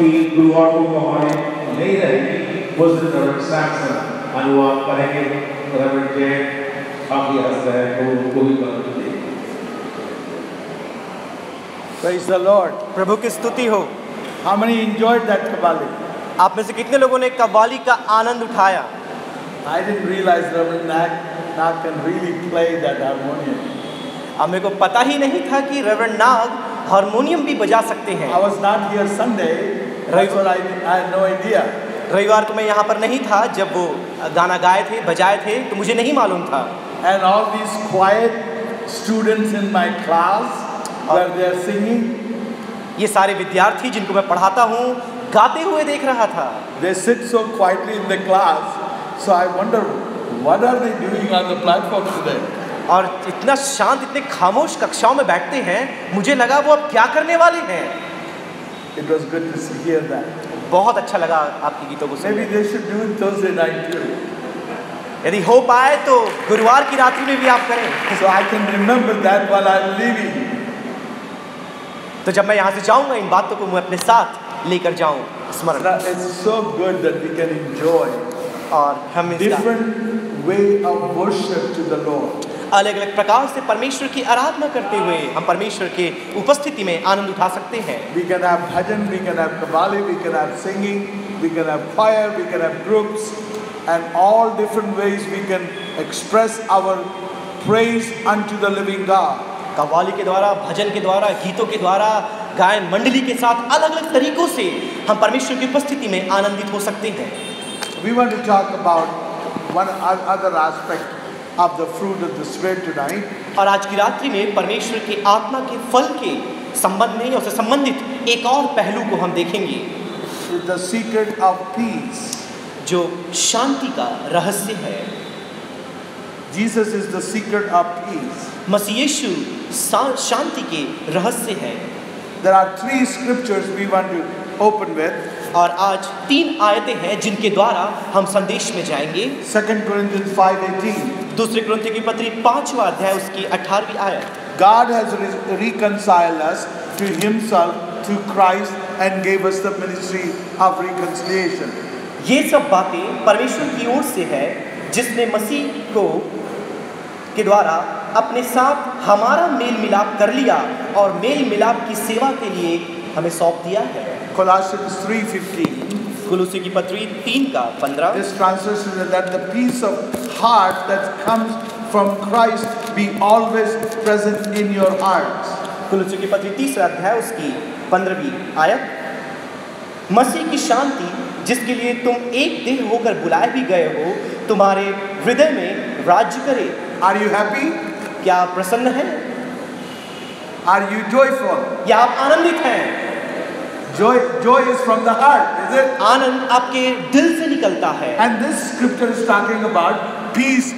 गुरुवार को हमारे नहीं रहेगी उस दिन रेवरेंड सैमसन अनुवाद करेंगे। रेवरेंड जय काफी हंस रहे हैं तो उनको भी बता दें। Praise the Lord. प्रभु की स्तुति हो। How many enjoyed that Kabbali? आप में से कितने लोगों ने कव्वाली का आनंद उठाया? I didn't realize Reverend Nag can really play that harmonium. अब मेरे को पता ही नहीं था कि रेवरेंड नाग हारमोनियम भी बजा सकते हैं। I was not here Sunday. That's what I had no idea. रविवार को मैं यहाँ पर नहीं था जब वो गाना गाए थे बजाए थे तो मुझे नहीं मालूम था। And all these quiet students in my class where they are singing, ये सारे विद्यार्थी जिनको मैं पढ़ाता हूँ गाते हुए देख रहा था। they sit so quietly in the class, so I wonder what are they doing on the platform today? और इतना शांत इतने खामोश कक्षाओं में बैठते हैं, मुझे लगा वो अब क्या करने वाले हैं। It was good to hear that. बहुत अच्छा लगा आपके गीतों को Maybe सुनकर। they should do it Thursday night too, यदि हो पाए तो गुरुवार की रात्रि में भी आप करें। so I can remember that while I'm leaving. तो जब मैं यहाँ से जाऊँगा इन बातों को मैं अपने साथ लेकर जाऊँ स्मरण। It's so good that we can enjoy और हम इसका different way of worship to the Lord. अलग अलग प्रकार से परमेश्वर की आराधना करते हुए हम परमेश्वर के उपस्थिति में आनंद उठा सकते हैं। We can have bhajan, we can have kabbali, we can have singing, we can have choir, we can have groups, and all different ways we can express our praise unto the living God. Qawwali के द्वारा, भजन के द्वारा, गीतों के द्वारा, गायन मंडली के साथ अलग अलग तरीकों से हम परमेश्वर की उपस्थिति में आनंदित हो सकते हैं। We want to talk about one other aspect of the fruit of the Spirit tonight. और आज की रात्रि में परमेश्वर की आत्मा के फल के संबंध में उससे संबंधित एक और पहलू को हम देखेंगे Is the secret of peace. जो शांति का रहस्य है। Jesus is the secret of peace. मसीह यीशु शांति के रहस्य है। There are three scriptures we want to open with. और आज 3 आयतें हैं जिनके द्वारा हम संदेश में जाएंगे। 2 Corinthians 5:18. दूसरे कुरिन्थियों की पत्री 5वां अध्याय उसकी 18वीं आयत। God has reconciled us to Himself through Christ and gave us the ministry of reconciliation. ये सब बातें परमेश्वर की ओर से है जिसने मसीह को के द्वारा अपने साथ हमारा मेल मिलाप कर लिया और मेल मिलाप की सेवा के लिए हमें सौंप दिया है। Colossians 3:15. कुलुसी की पत्री 3:15। This translation is that the peace of heart that comes from Christ be always present in your hearts. कुलुसी की पत्री 3 अध्याय उसकी 15वीं आयत। मसीह की शांति जिसके लिए तुम एक देह होकर बुलाए भी गए हो तुम्हारे हृदय में राज्य करे। Are you happy? क्या आप प्रसन्न हैं? Are you joyful? या आप आनंदित हैं? Joy is from the heart, is it? आनंद आपके दिल से निकलता है। And this scripture is talking about peace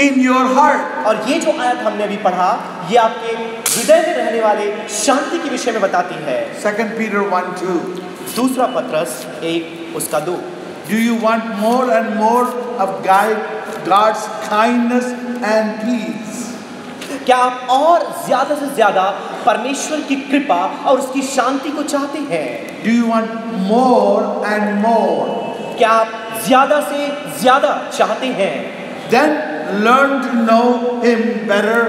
in your heart. और ये जो आयत हमने अभी पढ़ा ये आपके हृदय में रहने वाले शांति के विषय में बताती है। 2 Peter 1:2. दूसरा पत्रस 1 उसका 2। Do you want more and more of God's kindness and peace? क्या आप और ज्यादा से ज्यादा परमेश्वर की कृपा और उसकी शांति को चाहते हैं? Do you want more and more? क्या आप ज्यादा से ज्यादा चाहते हैं? Then learn to know Him better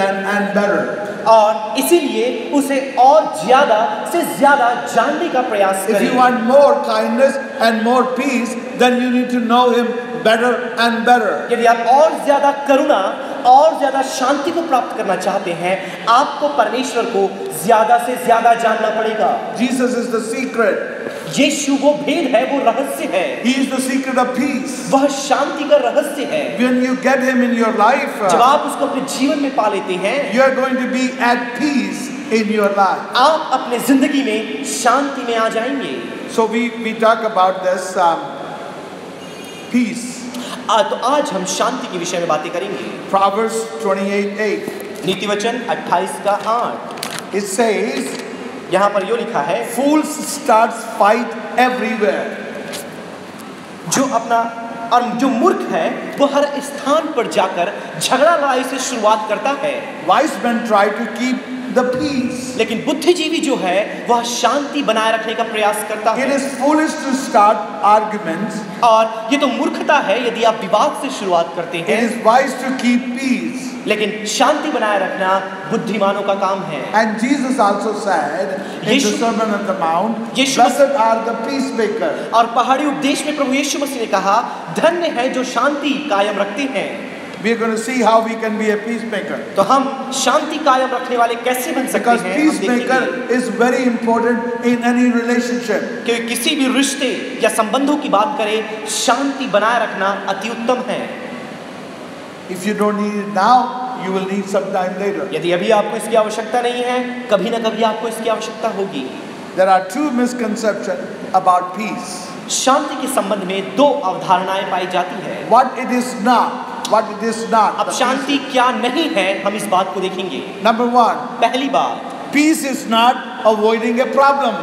and better. और इसीलिए उसे और ज्यादा से ज्यादा जानने का प्रयास If करें। you want more kindness and more peace, then you need to know Him better and better. यदि आप और ज्यादा करुणा और ज्यादा शांति को प्राप्त करना चाहते हैं आपको परमेश्वर को ज्यादा से ज्यादा जानना पड़ेगा। Jesus is the secret. यीशु वो भेद है, वो रहस्य है। He is the secret of peace. वह शांति का रहस्य है। When you get Him in your life, जब आप उसको अपने जीवन में पा लेते हैं you are going to be at peace in your life. आप अपने जिंदगी में शांति में आ जाएंगे। So we talk about this peace. तो आज हम शांति के विषय में बातें करेंगे। Proverbs 28:8. नीति वचन 28:8। It says, यहाँ पर यो लिखा है fools starts fight everywhere. जो अपना और जो मूर्ख है वो हर स्थान पर जाकर झगड़ा लड़ाई से शुरुआत करता है। Wise men try to keep the peace. लेकिन बुद्धिजीवी जो है वह शांति बनाए रखने का प्रयास करता It है। is foolish to start arguments. और ये तो मूर्खता है यदि आप विवाद से शुरुआत करते It हैं, is wise to keep peace. लेकिन शांति बनाए रखना बुद्धिमानों का काम है। And Jesus also said in the Yeshu- Sermon on the Mount, Yeshu- blessed are the peacemakers. और पहाड़ी उपदेश में प्रभु यीशु मसीह ने कहा, धन्य है जो शांति कायम रखते हैं। We are going to see how we can be a peacemaker. तो हम शांति कायम रखने वाले कैसे बन सकते Because हैं, हम peacemaker देखेंगे। is very important in any relationship. क्योंकि किसी भी रिश्ते या संबंधों की बात करें, शांति बनाए रखना अति उत्तम है। If you don't need it now, you will need some time later. यदि अभी आपको इसकी आवश्यकता नहीं है, कभी ना कभी आपको इसकी आवश्यकता होगी। There are two misconceptions about peace. शांति के संबंध में दो अवधारणाएं पाई जाती है। What it is not. What it is not. अब शांति क्या नहीं है, हम इस बात को देखेंगे। Number one, पहली बात, peace is not avoiding a problem.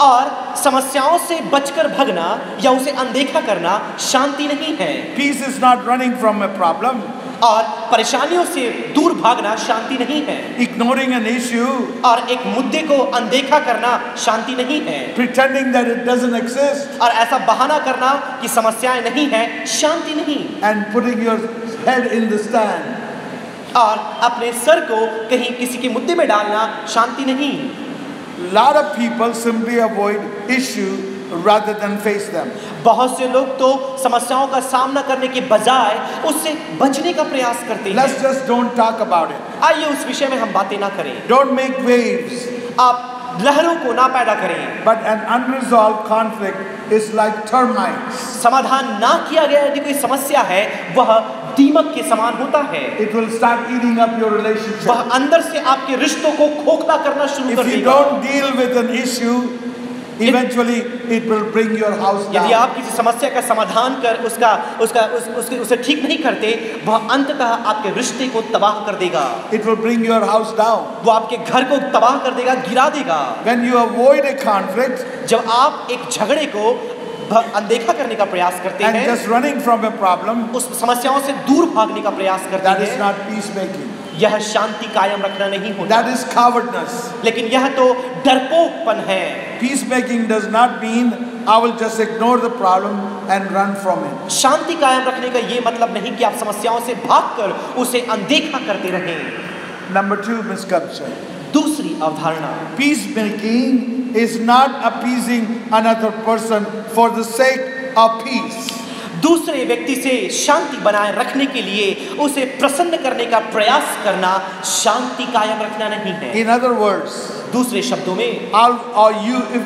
और समस्याओं से बचकर भगना या उसे अनदेखा करना शांति नहीं है। Peace is not running from a problem. और परेशानियों से दूर भागना शांति नहीं है। Ignoring an issue, और एक मुद्दे को अनदेखा करना शांति नहीं है। pretending that it doesn't exist, और ऐसा बहाना करना कि समस्याएं नहीं है, शांति नहीं। and putting your head in the sand. और अपने सर को कहीं किसी के मुद्दे में डालना शांति नहीं। Lot of people simply avoid issue rather than face them. बहुत से लोग तो समस्याओं का सामना करने के बजाय उससे बचने का प्रयास करते Let's हैं। just don't talk about it. आइए उस विषय में हम बातें ना करें। Don't make waves. आप लहरों को ना पैदा करें। But an unresolved conflict is like termites. समाधान ना किया गया यदि कोई समस्या है, वह दीमक के समान होता है। It will start eating up your relationship. वह अंदर से आपके रिश्तों को खोखला करना शुरू कर If you देगा। don't deal with an issue, eventually it will bring your house यदि down. आप किसी समस्या का समाधान कर उसे ठीक नहीं करते, वह अंततः आपके रिश्ते को तबाह कर देगा। It will bring your house down. वो आपके घर को तबाह कर देगा, गिरा देगा। When you avoid a conflict जब आप एक झगड़े को अनदेखा करने का प्रयास करते and हैं, just running from a problem, उस समस्याओं से दूर भागने का प्रयास करते that is हैं, not peacemaking. यह शांति कायम रखना नहीं होता। That is cowardness. लेकिन यह तो डरपोकपन है। Peacemaking does not mean I will just ignore the problem and run from it. शांति कायम रखने का ये मतलब नहीं कि आप समस्याओं से भागकर उसे अनदेखा करते रहें। Number two misconception. दूसरी अवधारणा, Peacemaking is not appeasing another person for the sake of peace. दूसरे व्यक्ति से शांति बनाए रखने के लिए उसे प्रसन्न करने का प्रयास करना शांति कायम रखना नहीं है। In other words, दूसरे शब्दों में,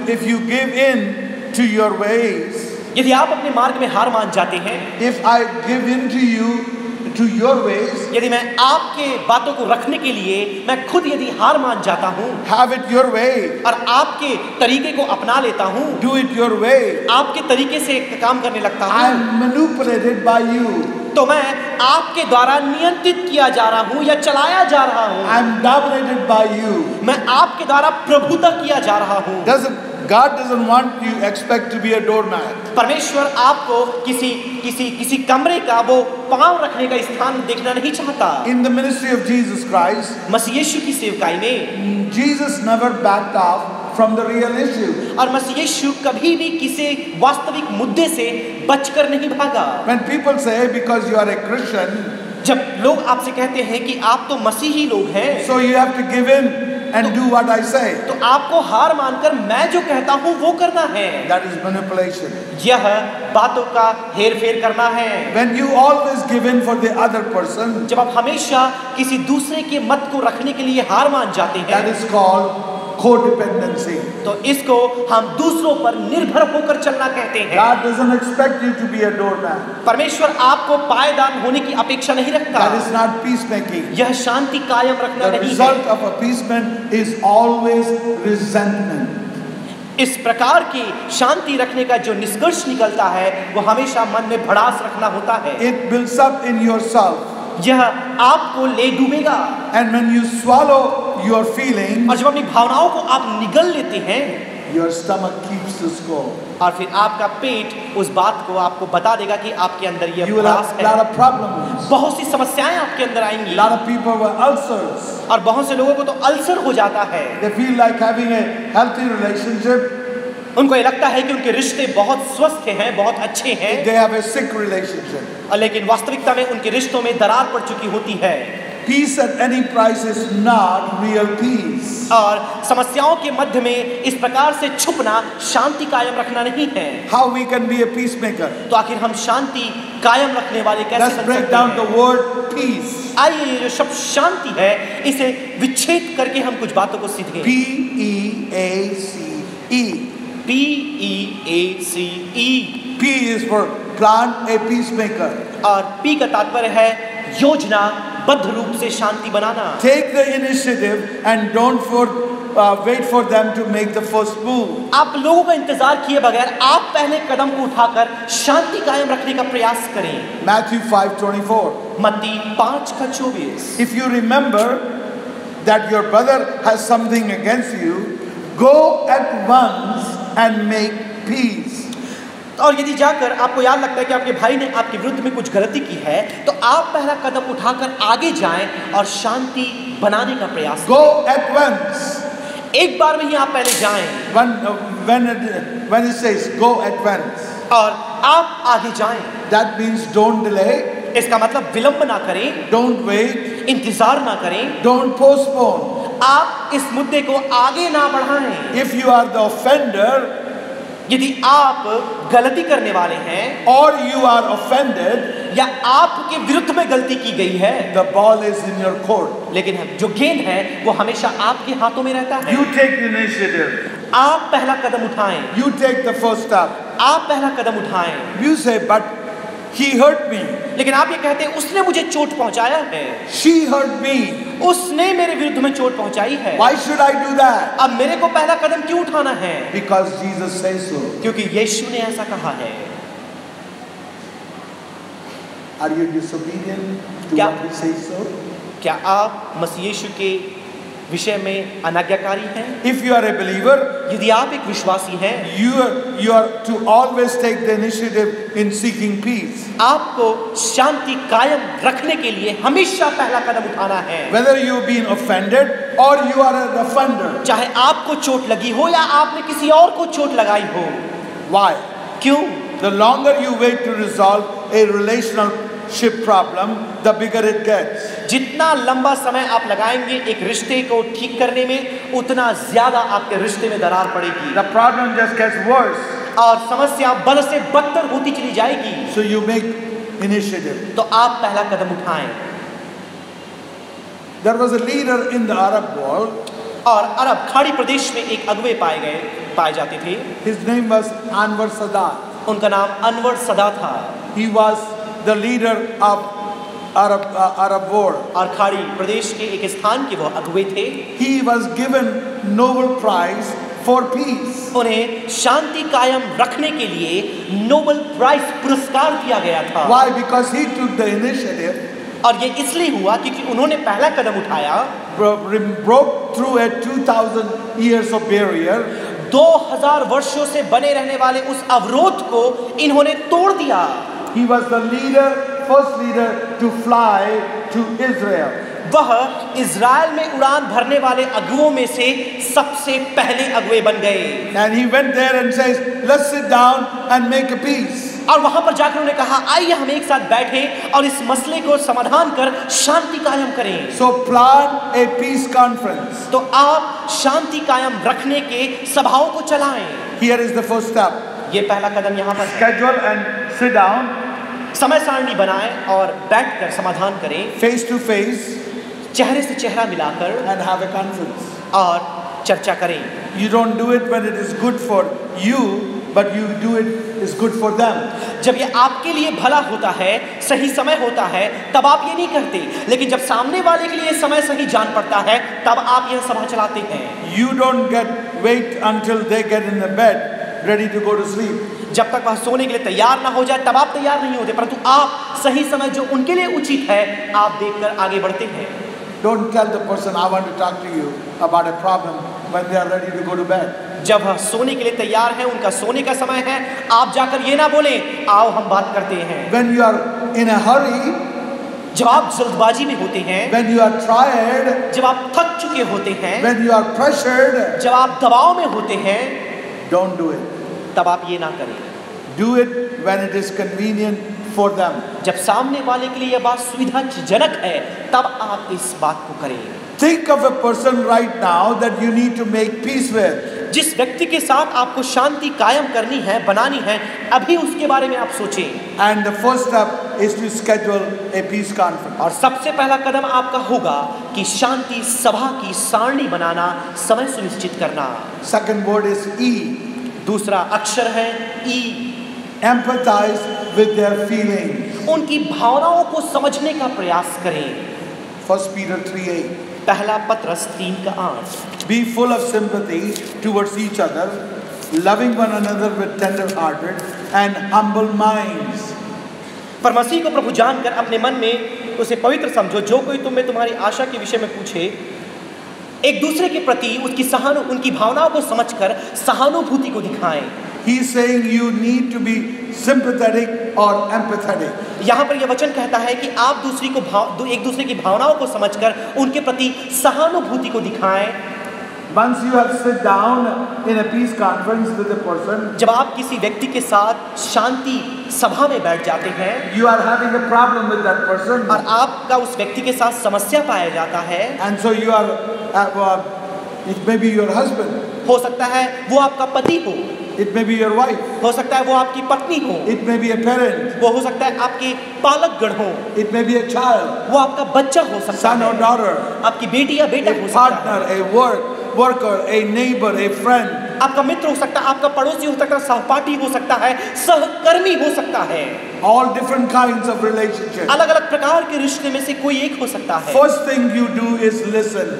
if you give in to your ways, यदि आप अपने मार्ग में हार मान जाते हैं, if I give in to you to your ways, यदि मैं आपके बातों को रखने के लिए मैं खुद यदि हार मान जाता हूँ have it your way, और आपके तरीके को अपना लेता हूँ, do it your way, आपके तरीके से काम करने लगता I हूँ, am manipulated by you, तो मैं आपके द्वारा नियंत्रित किया जा रहा हूँ या चलाया जा रहा हूँ, I am dominated by you. मैं आपके द्वारा प्रभुता किया जा रहा हूँ। God doesn't want you expect to be a doormat. परमेश्वर आपको किसी कमरे का वो पांव रखने का स्थान देखना नहीं चाहता। In the ministry of Jesus Christ, मसीह यीशु की सेवकाई में Jesus never backed off from the real issue. और मसीह यीशु कभी भी किसी वास्तविक मुद्दे से बचकर नहीं भागा। When people say because you are a Christian, जब लोग आपसे कहते हैं कि आप तो मसीही लोग हैं, so you have to give in and do what I say, तो आपको हार मानकर मैं जो कहता हूँ वो करना है, that is manipulation. यह बातों का हेर फेर करना है। When you always give in for the other person, जब आप हमेशा किसी दूसरे के मत को रखने के लिए हार मान जाते हैं, that is called codependency. तो इसको हम दूसरों पर निर्भर होकर चलना कहते हैं। God doesn't expect you to be a doormat. परमेश्वर आपको पायदान होने की अपेक्षा नहीं रखता। That is not peacemaking. यह शांति कायम रखना The नहीं result है। of appeasement is always resentment. इस प्रकार की शांति रखने का जो निष्कर्ष निकलता है वो हमेशा मन में भड़ास रखना होता है। It builds up in yourself. यह आपको ले डूबेगा। And when you swallow your feelings, और जब अपनी भावनाओं को आप निगल लेते हैं, Your stomach keeps the score. और फिर आपका पेट उस बात को आपको बता देगा कि आपके अंदर ये You will भड़ास have a lot है। of problems. बहुत सी समस्याएं आपके अंदर A आएंगी lot of people with ulcers. और बहुत से लोगों को तो अल्सर हो जाता है। They feel like having a healthy relationship. उनको ये लगता है कि उनके रिश्ते बहुत स्वस्थ हैं, बहुत अच्छे हैं, They have a sick relationship. और लेकिन वास्तविकता में उनके रिश्तों में दरार पड़ चुकी होती है। Peace at any price is not real peace. और समस्याओं के मध्य में इस प्रकार से छुपना शांति कायम रखना नहीं है। How we can be a peacemaker? तो आखिर हम शांति कायम रखने वाले कैसे Let's बन break सकते down the हैं? word peace. आइए ये जो शब्द शांति है इसे विच्छेद करके हम कुछ बातों को सीखें। P-E-A-C-E. P-E-A-C-E। P is for plan a peacemaker. और P का तात्पर्य है योजना बद्ध रूप से शांति बनाना। Take the initiative and don't wait for them to make the first move. आप लोगों का इंतजार किए बगैर आप पहले कदम को उठाकर शांति कायम रखने का प्रयास करें। Matthew 5:24. मत्ती 5:24। If you remember that your brother has something against you, go at once and make peace. और यदि जाकर आपको याद लगता है कि आपके भाई ने आपके विरुद्ध में कुछ गलती की है, तो आप पहला कदम उठाकर आगे जाएं और शांति बनाने का प्रयास Go at once. करें। एक बार में ही आप पहले जाएं When it says go at once, और आप आगे जाएं। that means don't delay, इसका मतलब विलंब ना करें, don't wait, इंतजार ना करें, don't postpone. आप इस मुद्दे को आगे ना बढ़ाएं। If you are the offender यदि आप गलती करने वाले हैं or you are offended, या आपके विरुद्ध में गलती की गई है, the ball is in your court. लेकिन जो गेंद है वो हमेशा आपके हाथों में रहता है। You take the initiative. आप पहला कदम उठाएं, You take the first step. आप पहला कदम उठाएं। You say, but he hurt me. लेकिन आप ये कहते हैं उसने मुझे चोट पहुंचाया है, She hurt me. उसने मेरे विरुद्ध में चोट पहुंचाई है, Why should I do that? अब मेरे को पहला कदम क्यों उठाना है? Because Jesus says so. क्योंकि यीशु ने ऐसा कहा है। Are you disobedient to क्या- what he says so? क्या आप मसीह यीशु के विषय में अनाज्ञाकारी हैं? If you are a believer, यदि आप एक विश्वासी हैं, you are to always take the initiative in seeking peace. आपको शांति कायम रखने के लिए हमेशा पहला कदम उठाना है। Whether you've been offended or you are an offender. चाहे आपको चोट लगी हो या आपने किसी और को चोट लगाई हो। Why? क्यों? The longer you wait to resolve a relationship problem, the bigger it gets. जितना लंबा समय आप लगाएंगे एक रिश्ते को ठीक करने में, उतना ज्यादा आपके रिश्ते में दरार पड़ेगी The problem just gets worse. और समस्या बद से बदतर होती चली जाएगी। So you make initiative. तो आप पहला कदम उठाएं। There was a leader in the Arab world. और अरब खाड़ी प्रदेश में एक अगुवे पाए जाते थे। His name was Anwar Sadat. उनका नाम अनवर सदा था He was the leader of Arab world. और खाड़ी प्रदेश के एक स्थान के वो अगुवे थे। He was given Nobel Prize for peace. उन्हें शांति कायम रखने के लिए नोबेल प्राइज पुरस्कार दिया गया था। Why? Because he took the initiative, और ये इसलिए हुआ क्योंकि उन्होंने पहला कदम उठाया, broke through a 2000 years of barrier. 2000 वर्षों से बने रहने वाले उस अवरोध को इन्होंने तोड़ दिया। He was the first leader to fly to Israel. वह इज़राइल में उड़ान भरने वाले अगुवों में से सबसे पहले अगुवे बन गए। And he went there and says, let's sit down and make a peace. और वहां पर जाकर उन्होंने कहा, आइए हम एक साथ बैठें और इस मसले को समाधान कर शांति कायम करें। So plan a peace conference. तो आप शांति कायम रखने के सभाओं को चलाएं। Here is the first step. ये पहला कदम यहाँ पर है। Schedule and sit down समय सारणी बनाएं और बैठकर समाधान करें, face to face चेहरे से चेहरा मिलाकर and have a conference. और चर्चा करें। You don't do it when it is good for you, but you do it is good for them. जब ये आपके लिए भला होता है, सही समय होता है, तब आप ये नहीं करते, लेकिन जब सामने वाले के लिए समय सही जान पड़ता है, तब आप यह सभा चलाते हैं। You don't wait until they get in the bed ready to go to sleep. जब तक वह सोने के लिए तैयार ना हो जाए तब आप तैयार नहीं होते, परंतु आप सही समय जो उनके लिए उचित है आप देखकर आगे बढ़ते हैं। Don't tell the person, I want to talk to you about a problem when they are ready to go to bed. जब वह सोने के लिए तैयार हैं, उनका सोने का समय है, आप जाकर ये ना बोलें आओ हम बात करते हैं। When you are in a hurry, जब आप जल्दबाजी में होते हैं, when you are tired, जब आप थक चुके होते हैं, when you are pressured, जब आप दबाव में होते हैं, don't do it. तब आप ये ना करें। Do it when it is convenient for them. जब सामने वाले के लिए यह बात सुविधाजनक है, तब आप इस बात को करें। Think of a person right now that you need to make peace with. जिस व्यक्ति के साथ आपको शांति कायम करनी है, बनानी है, अभी उसके बारे में आप सोचें। And the first step is to schedule a peace conference. और सबसे पहला कदम आपका होगा कि शांति सभा की सारणी बनाना, समय सुनिश्चित करना। Second word is E. दूसरा अक्षर है ई। Empathize with their feelings. उनकी भावनाओं को समझने का प्रयास करें। 1 Peter 3:8. पहला पत्रस 3:8। Be full of sympathy towards each other, loving one another with tender-hearted and humble minds. पर मसीह को प्रभु जानकर अपने मन में उसे पवित्र समझो। जो कोई तुम्हें तुम्हारी आशा के विषय में पूछे, एक दूसरे के प्रति उनकी भावनाओं को समझकर सहानुभूति को दिखाएं। He is saying you need to be sympathetic or empathetic. यहाँ पर यह वचन कहता है कि आप एक दूसरे की भावनाओं को समझकर उनके प्रति सहानुभूति को दिखाएं। Once you have sit down in a peace conference with a person, जब आप किसी व्यक्ति के साथ शांति सभा में बैठ जाते हैं, you are having a problem with that person, और आपका उस व्यक्ति के साथ समस्या पाया जाता है, and so you are, it may be your husband, हो सकता है वो आपका पति हो, it may be your wife, हो सकता है वो आपकी पत्नी हो, it may be a parent, वो हो सकता है आपके पालकगण हो, it may be a child, वो आपका बच्चा हो सकता son or है, daughter, आपकी बेटी या बेटा हो a सकता partner, है, a worker, a neighbor, a friend. आपका मित्र हो सकता है, आपका पड़ोसी हो सकता है, सहपाठी हो सकता है, सहकर्मी हो सकता है। All different kinds of relationships. अलग अलग प्रकार के रिश्ते में से कोई एक हो सकता है। First thing you do is listen.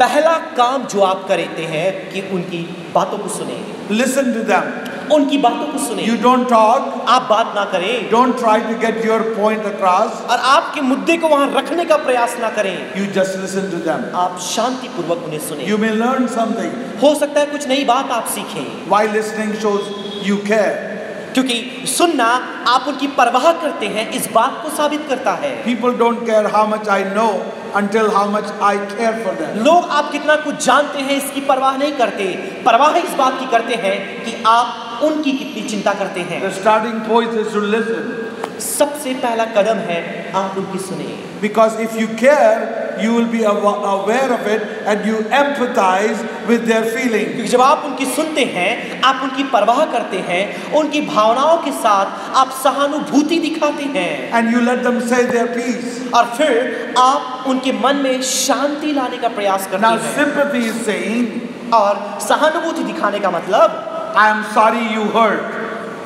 पहला काम जो आप करते हैं कि उनकी बातों को सुने। Listen to them. उनकी बातों को सुने। You don't talk. आप बात ना करें। Don't try to get your point across. और आपके मुद्दे को वहां रखने का प्रयास ना करें। You just listen to them. आप शांतिपूर्वक उन्हें सुने। You may learn something. हो सकता है कुछ नई बात आप सीखें। Why listening shows you care. क्योंकि सुनना आप उनकी परवाह करते हैं, इस बात को साबित करता है। People don't care how much I know until how much I care for them. लोग आप कितना कुछ जानते हैं इसकी परवाह नहीं करते, परवाह इस बात की करते हैं कि आप उनकी कितनी चिंता करते हैं। The starting point is to listen. सबसे पहला कदम है आप उनकी सुने। Because if you care, you will be aware of it and you empathize with their feelings. क्योंकि जब आप उनकी सुनते हैं, आप उनकी परवाह करते हैं, उनकी भावनाओं के साथ आप सहानुभूति दिखाते हैं, And you let them say their piece. और फिर आप उनके मन में शांति लाने का प्रयास करते Now हैं। sympathy is saying, और सहानुभूति दिखाने का मतलब I am sorry you hurt.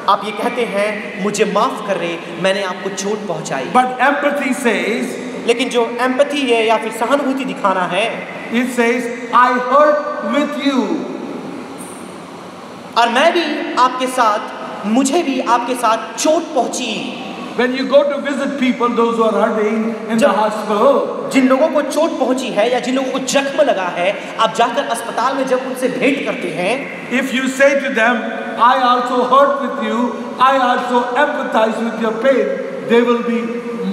आप ये कहते हैं मुझे माफ कर रहे, मैंने आपको चोट पहुंचाई। But empathy says, लेकिन जो एम्पैथी है या फिर सहानुभूति दिखाना है, it says, I hurt with you. और मैं भी आपके साथ, मुझे भी आपके साथ चोट पहुंची। When you go to visit people, those who are hurting in the hospital, जिन लोगों को चोट पहुंची है या जिन लोगों को जख्म लगा है, आप जाकर अस्पताल में जब उनसे भेंट करते हैं, if you say to them, I also hurt with you, I also empathize with your pain, they will be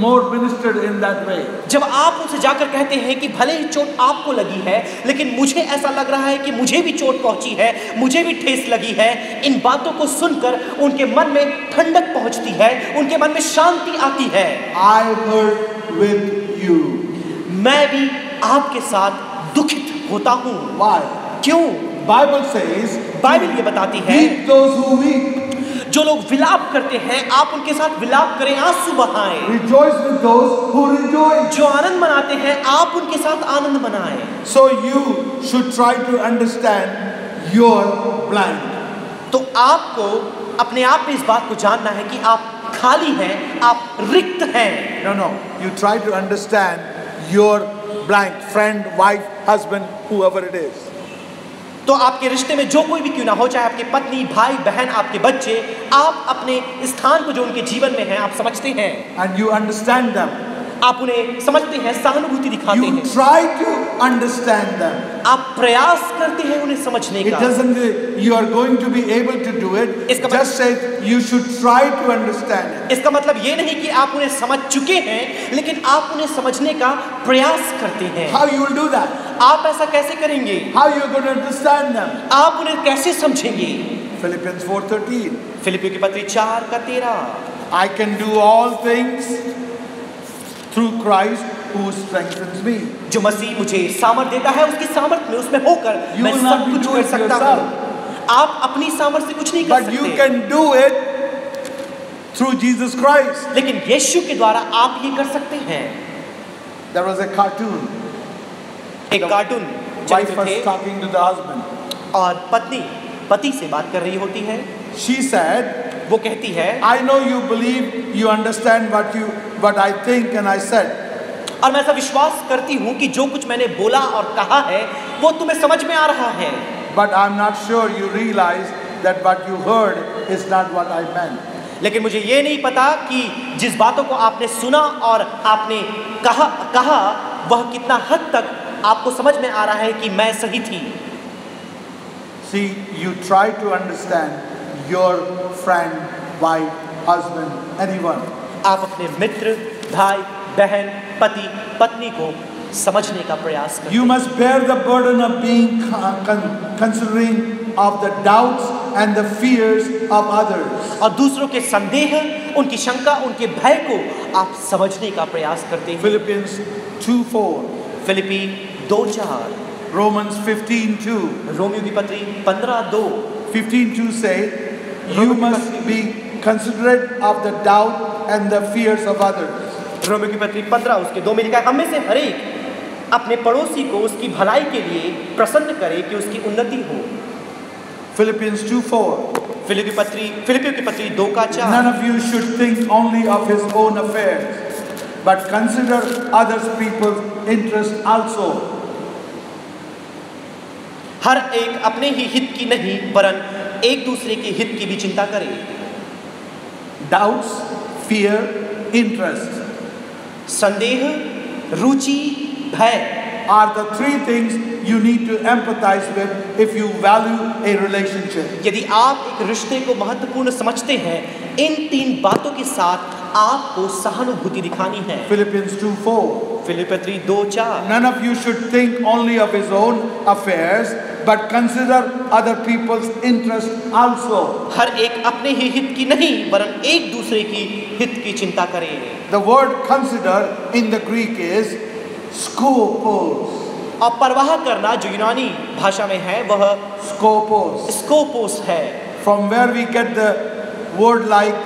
more ministered in that way. जब आप उनसे जाकर कहते हैं कि भले ही चोट आपको लगी है, लेकिन मुझे ऐसा लग रहा है कि मुझे भी चोट पहुंची है, मुझे भी ठेस लगी है, इन बातों को सुनकर उनके मन में ठंडक पहुंचती है, उनके मन में शांति आती है। I hurt with you. मैं भी आपके साथ दुखित होता हूँ। Why? क्यों? Bible says, बाइबल ये बताती है, weep those who weep. जो लोग विलाप करते हैं आप उनके साथ विलाप करें, आंसू बहाएं। Rejoice with those who rejoice. जो आनंद मनाते हैं आप उनके साथ आनंद मनाएं। So you should try to understand your blank. तो आपको अपने आप में इस बात को जानना है कि आप खाली हैं, आप रिक्त हैं। No. You try to understand your blank. Friend, wife, husband, whoever it is. तो आपके रिश्ते में जो कोई भी क्यों ना हो, चाहे आपकी पत्नी, भाई, बहन, आपके बच्चे, आप अपने स्थान को जो उनके जीवन में है आप समझते हैं। And you understand them. आप उन्हें समझते हैं, सहानुभूति दिखाते You हैं, try to understand them. आप प्रयास करते हैं उन्हें समझने It का। doesn't, you are going to be able to do it. इसका Just say you should try to understand it. इसका मतलब ये नहीं कि आप उन्हें समझ चुके हैं, लेकिन आप उन्हें समझने का प्रयास करते हैं। How you will do that? आप ऐसा कैसे करेंगे? How you are going to understand them? आप उन्हें कैसे समझेंगे? Philippians 4:13. फिलिपियों की पत्री 4:13। I can do all things through Christ who strengthens me. जो मसीह मुझे सामर्थ देता है, उसकी सामर्थ में उसमें होकर You मैं will not सब be कुछ doing कर सकता yourself. हूँ। आप अपनी सामर्थ से कुछ नहीं कर But you सकते, can do it through Jesus Christ. लेकिन यीशु के द्वारा आप ये कर सकते हैं। There was a cartoon. एक कार्टून Wife चरित्र was थे talking to the husband. और पत्नी पति से बात कर रही होती है। She said, वो कहती है, I know you believe, you understand what I think and I said. और मैं ऐसा विश्वास करती हूँ कि जो कुछ मैंने बोला और कहा है वो तुम्हें समझ में आ रहा है, But I'm not sure you realize that what you heard is not what I meant. लेकिन मुझे ये नहीं पता कि जिस बातों को आपने सुना और आपने कहा वह कितना हद तक आपको समझ में आ रहा है कि मैं सही थी। See, you try to understand your friend, wife, husband, anyone. आप अपने मित्र, भाई, बहन, पति, पत्नी को समझने का प्रयास करें। You must bear the burden of being considering of the doubts and the fears of others. और दूसरों के संदेह, उनकी शंका, उनके भय को आप समझने का प्रयास करते हैं। Philippians 2:4. फिलिपी 2:4, Romans 15:2. रोमियो की पत्री 15:2। 15:2 say, you must be considerate of the doubt and the fears of others. Romeo की पत्री 15 उसके 2 में लिखा है, हम में से हर एक अपने पड़ोसी को उसकी भलाई के लिए प्रसन्न करे कि उसकी उन्नति हो। Philippians 2:4. फिलिपियों की पत्री 2:4। None of you should think only of his own affairs, but consider others people's interest also. हर एक अपने ही हित की नहीं वरन एक दूसरे के हित की भी चिंता करे। Doubts, fear, interest संदेह, रुचि, भय are the three things you need to empathize with if you value a relationship. यदि आप एक रिश्ते को महत्वपूर्ण समझते हैं, इन 3 बातों के साथ आपको सहानुभूति दिखानी है। Philippians 2:4. फिलिपियों की पत्री 2:4। None of you should think only of his own affairs, but consider other people's interest also. हर एक अपने ही हित की नहीं वरन एक दूसरे की हित की चिंता करे। The word consider in the Greek is skopos. और परवाह करना जो यूनानी भाषा में है वह Skopos. स्कोपोस है, From where we get the word like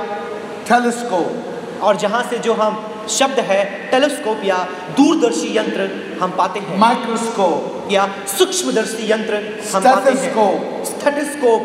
telescope. और जहाँ से जो हम शब्द है टेलीस्कोप या दूरदर्शी यंत्र हम पाते हैं, Microscope. या सूक्ष्मदर्शी यंत्र हम पाते हैं, Stethoscope. स्टेथोस्कोप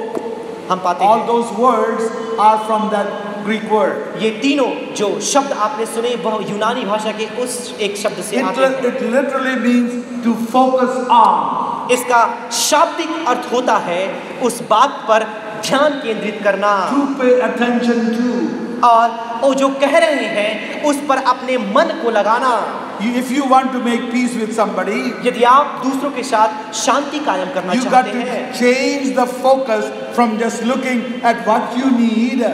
हम पाते All हैं। those words are from that Greek word. ये तीनों जो शब्द आपने सुने वह यूनानी भाषा के उस एक शब्द से आते हैं। It literally means to focus on, इसका शाब्दिक अर्थ होता है उस बात पर ध्यान केंद्रित करना, to pay attention to. और वो जो कह रहे हैं उस पर अपने मन को लगाना। If you want to make peace with somebody, यदि आप दूसरों के साथ शांति कायम करना you got चाहते हैं, to change the focus from just looking at what you need,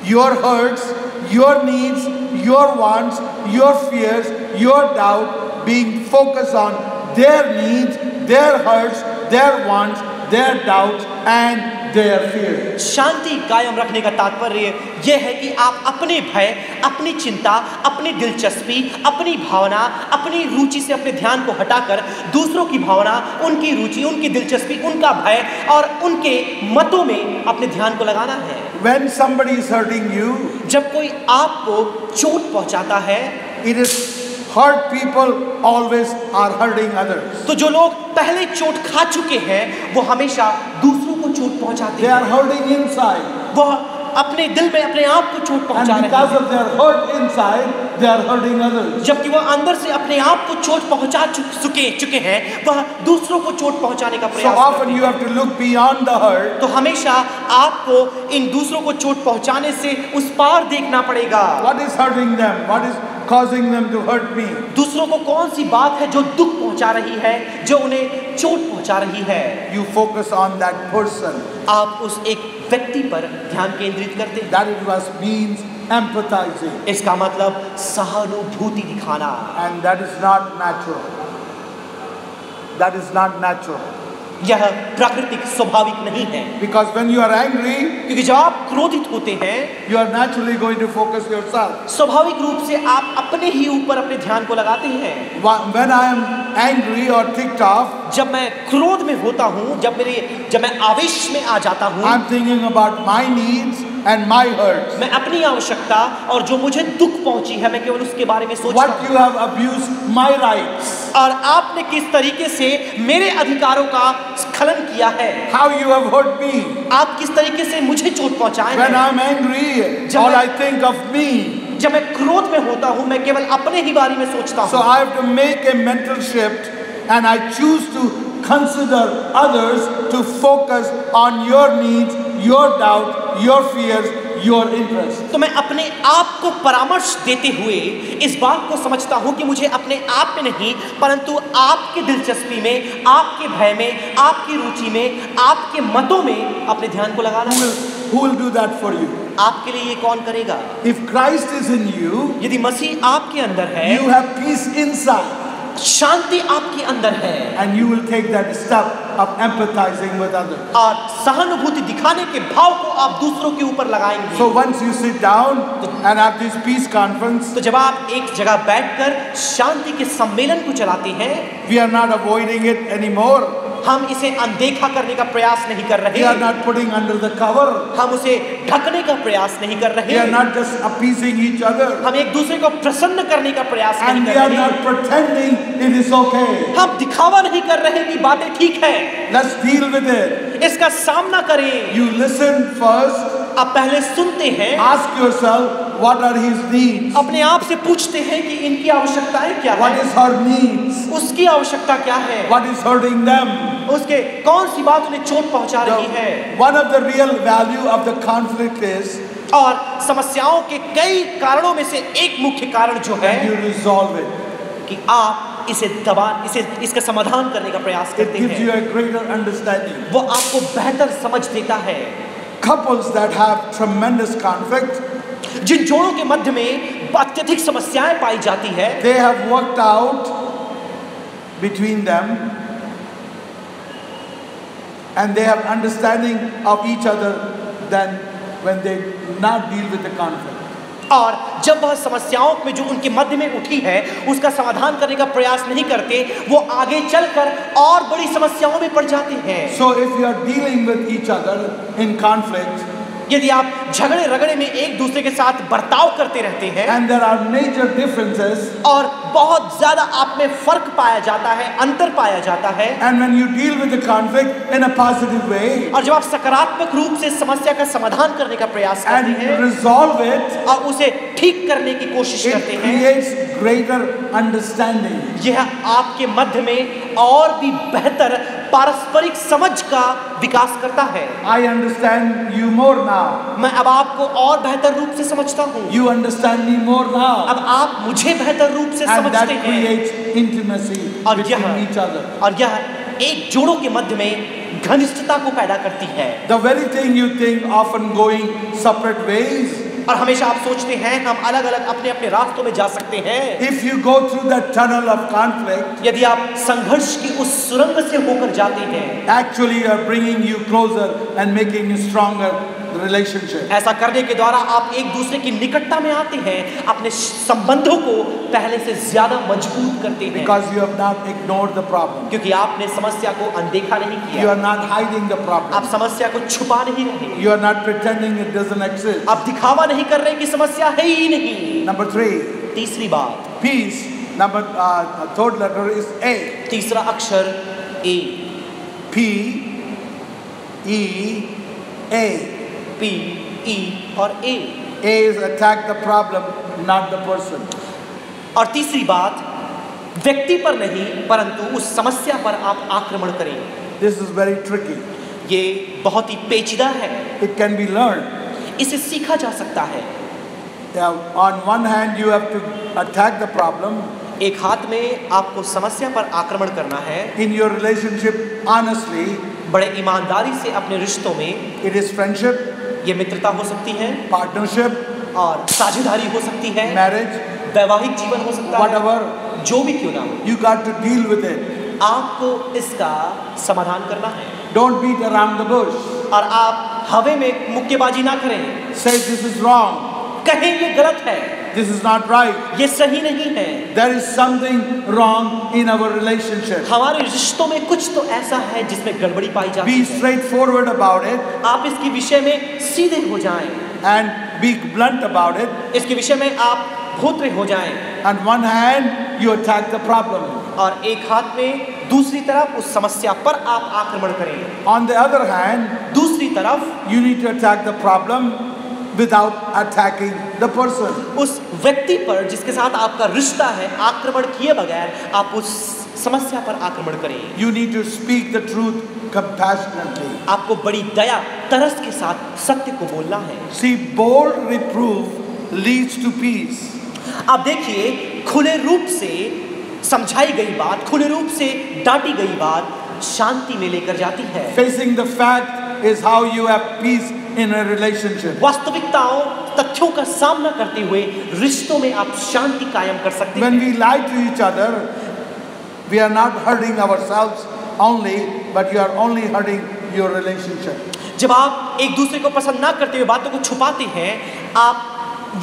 your hurts, your needs, your wants, your fears, your doubt, being focused on their needs, their hurts, their wants, their doubts and their fears. शांति कायम रखने का तात्पर्य यह है कि आप अपने भय, अपनी चिंता, अपनी दिलचस्पी, अपनी भावना, अपनी रुचि से अपने ध्यान को हटाकर दूसरों की भावना, उनकी रुचि, उनकी दिलचस्पी, उनका भय और उनके मतों में अपने ध्यान को लगाना है। When somebody is hurting you, जब कोई आपको चोट पहुंचाता है, it is hurt people always are hurting others. तो जो लोग पहले चोट खा चुके हैं वो हमेशा दूसरों को चोट पहुंचाते They हैं। are hurting inside. वह अपने दिल में अपने आप को चोट पहुंचा And रहे because हैं, of their hurt inside, they are hurting others. जबकि वह अंदर से अपने आप को चोट पहुंचा चुके हैं, वह दूसरों को चोट पहुंचाने का So प्रयास often करते you हैं। have to look beyond the hurt. तो हमेशा आपको इन दूसरों को चोट पहुंचाने से उस पार देखना पड़ेगा। What is hurting them? causing them to hurt me? दूसरों को कौन सी बात है जो दुख पहुंचा रही है, जो उन्हें चोट पहुंचा रही है? You focus on that person. आप उस एक व्यक्ति पर ध्यान केंद्रित करते हैं। That it was means empathizing. इसका मतलब सहानुभूति दिखाना। And that is not natural. That is not natural. यह प्राकृतिक स्वाभाविक नहीं है। Because when you are angry, क्योंकि जब आप क्रोधित होते हैं, you are naturally going to focus yourself. स्वाभाविक रूप से आप अपने ही ऊपर अपने ध्यान को लगाते हैं। When I am angry or ticked off, जब मैं क्रोध में होता हूँ, जब मैं आवेश में आ जाता हूँ, I'm thinking about my needs and my hurts. मैं अपनी आवश्यकता और जो मुझे दुख पहुंची है, मैं केवल उसके बारे में सोचता What हूँ। you have abused my rights. और आपने किस तरीके से मेरे अधिकारों का स्खलन किया है। How you have hurt me. आप किस तरीके से मुझे चोट पहुंचाए When हैं। I'm angry, जब all मैं- I think of me. जब मैं क्रोध में होता हूँ, मैं केवल अपने ही बारे में सोचता So हूँ। I have to make a mental shift, and I choose to consider others to focus on your needs, your doubt, your fears, your interests. तो मैं अपने आप को परामर्श देते हुए इस बात को समझता हूँ कि मुझे अपने आप में नहीं, परंतु आपकी दिलचस्पी में, आपके भय में, आपकी रुचि में, आपके मतों में अपने ध्यान को लगाना है। Who will do that for you? आपके लिए ये कौन करेगा? If Christ is in you, यदि मसीह आपके अंदर है, you have peace inside, शांति आपके अंदर है, and you will take that step of empathizing with others. और सहानुभूति दिखाने के भाव को आप दूसरों के ऊपर लगाएंगे। So once you sit down and have this peace conference, तो जब आप एक जगह बैठकर शांति के सम्मेलन को चलाते हैं, we are not avoiding it anymore. हम इसे अनदेखा करने का प्रयास नहीं कर रहे, We are not putting under the cover. हम उसे ढकने का प्रयास नहीं कर रहे, We are not just appeasing each other. हम एक दूसरे को प्रसन्न करने का प्रयास नहीं And we कर are रहे, not pretending it is okay. हम दिखावा नहीं कर रहे कि बातें ठीक है। Let's deal with it. इसका सामना करें। You listen first. आप पहले सुनते हैं, Ask yourself, what are his needs? अपने आप से पूछते हैं कि इनकी आवश्यकताएं क्या What है, is her needs? उसकी आवश्यकता क्या है, What is hurting them? उसके कौन सी बात उन्हें चोट पहुंचा रही है। One of the real value of the conflict is और समस्याओं के कई कारणों में से एक मुख्य कारण जो है you resolve it. कि आप इसका समाधान करने का प्रयास It करते gives you हैं। a greater understanding. वो आपको बेहतर समझ देता है। Couples that have tremendous conflict, जिन जोड़ों के मध्य में अत्यधिक समस्याएं पाई जाती है, they have worked out between them, and they have understanding of each other than when they not deal with the conflict. और जब वह समस्याओं में जो उनके मध्य में उठी है उसका समाधान करने का प्रयास नहीं करते, वो आगे चलकर और बड़ी समस्याओं में पड़ जाते हैं। So if you are dealing with each other in conflict, यदि आप झगड़े रगड़े में एक दूसरे के साथ बर्ताव करते रहते हैं and there are major differences, और बहुत ज्यादा आप में फर्क पाया जाता है, अंतर पाया जाता है, and when you deal with the conflict in a positive way और जब आप सकारात्मक रूप से समस्या का समाधान करने का प्रयास and करते हैं resolve it, और उसे ठीक करने की कोशिश it करते हैं, creates greater understanding. यह आपके मध्य में और भी बेहतर पारस्परिक समझ का विकास करता है। I understand you more now. मैं अब आपको और बेहतर रूप से समझता हूँ, You understand me more now. अब आप मुझे बेहतर रूप से And that समझते हैं, creates intimacy और between each other. यह एक जोड़ों के मध्य में घनिष्ठता को पैदा करती है। The very thing you think often going separate ways, और हमेशा आप सोचते हैं हम अलग अलग अपने अपने रास्तों में जा सकते हैं। if you go through that tunnel of conflict, यदि आप संघर्ष की उस सुरंग से होकर जाते हैं, actually are bringing you closer and making you stronger relationship. ऐसा करने के द्वारा आप एक दूसरे की निकटता में आते हैं, अपने संबंधों को पहले से ज्यादा मजबूत करते हैं, Because you have not ignored the problem. क्योंकि आपने समस्या को अनदेखा नहीं You किया, are not hiding the problem. आप समस्या को छुपा नहीं रहे, You are not pretending it doesn't exist. आप दिखावा नहीं कर रहे कि समस्या है ही नहीं। Number 3, तीसरी बात, peace. Third letter is A. तीसरा अक्षर ए, P, E, A. पी, ई और ए। A is attack the problem, not the person. और तीसरी बात, व्यक्ति पर नहीं परंतु उस समस्या पर आप आक्रमण करें। This is very tricky. ये बहुत ही पेचीदा है, It can be learned. इसे सीखा जा सकता है। On one hand, you have to attack the problem. एक हाथ में आपको समस्या पर आक्रमण करना है। In your relationship, honestly, बड़े ईमानदारी से अपने रिश्तों में, it is friendship, ये मित्रता हो सकती है, partnership, और साझेदारी हो सकती है, marriage, वैवाहिक जीवन हो सकता whatever, है, जो भी क्यों ना हो, you got to deal with it. आपको इसका समाधान करना है। Don't beat around the bush. और आप हवा में मुक्केबाजी ना करें। Say this is wrong. कहें ये गलत है, This is not right. ये सही नहीं है। There is something wrong in our relationship. हमारे रिश्तों में कुछ तो ऐसा है जिसमें गड़बड़ी पाई जाती Be है। straightforward about it आप इसके विषय में सीधे हो जाएं, and be blunt about it. इसके विषय में आप भोत्रे हो जाएं, On one hand, you attack the problem. और एक हाथ में दूसरी तरफ उस समस्या पर आप आक्रमण करें। On the other hand, दूसरी तरफ you need to attack the problem without attacking the person. उस व्यक्ति पर जिसके साथ आपका रिश्ता है, आक्रमण किए बगैर आप उस समस्या पर आक्रमण करें। You need to speak the truth compassionately. आपको बड़ी दया तरस के साथ सत्य को बोलना है। See, bold reproof leads to peace. आप देखिए, खुले रूप से समझाई गई बात, खुले रूप से डांटी गई बात शांति में लेकर जाती है। Facing the fact is how you have peace in a relationship. वास्तविकताओं, तथ्यों का सामना करते हुए रिश्तों में आप शांति कायम कर सकते When हैं। we lie to each other, we are not hurting ourselves only, but you are only hurting your relationship. जब आप एक दूसरे को पसंद ना करते हुए बातों को छुपाते हैं, आप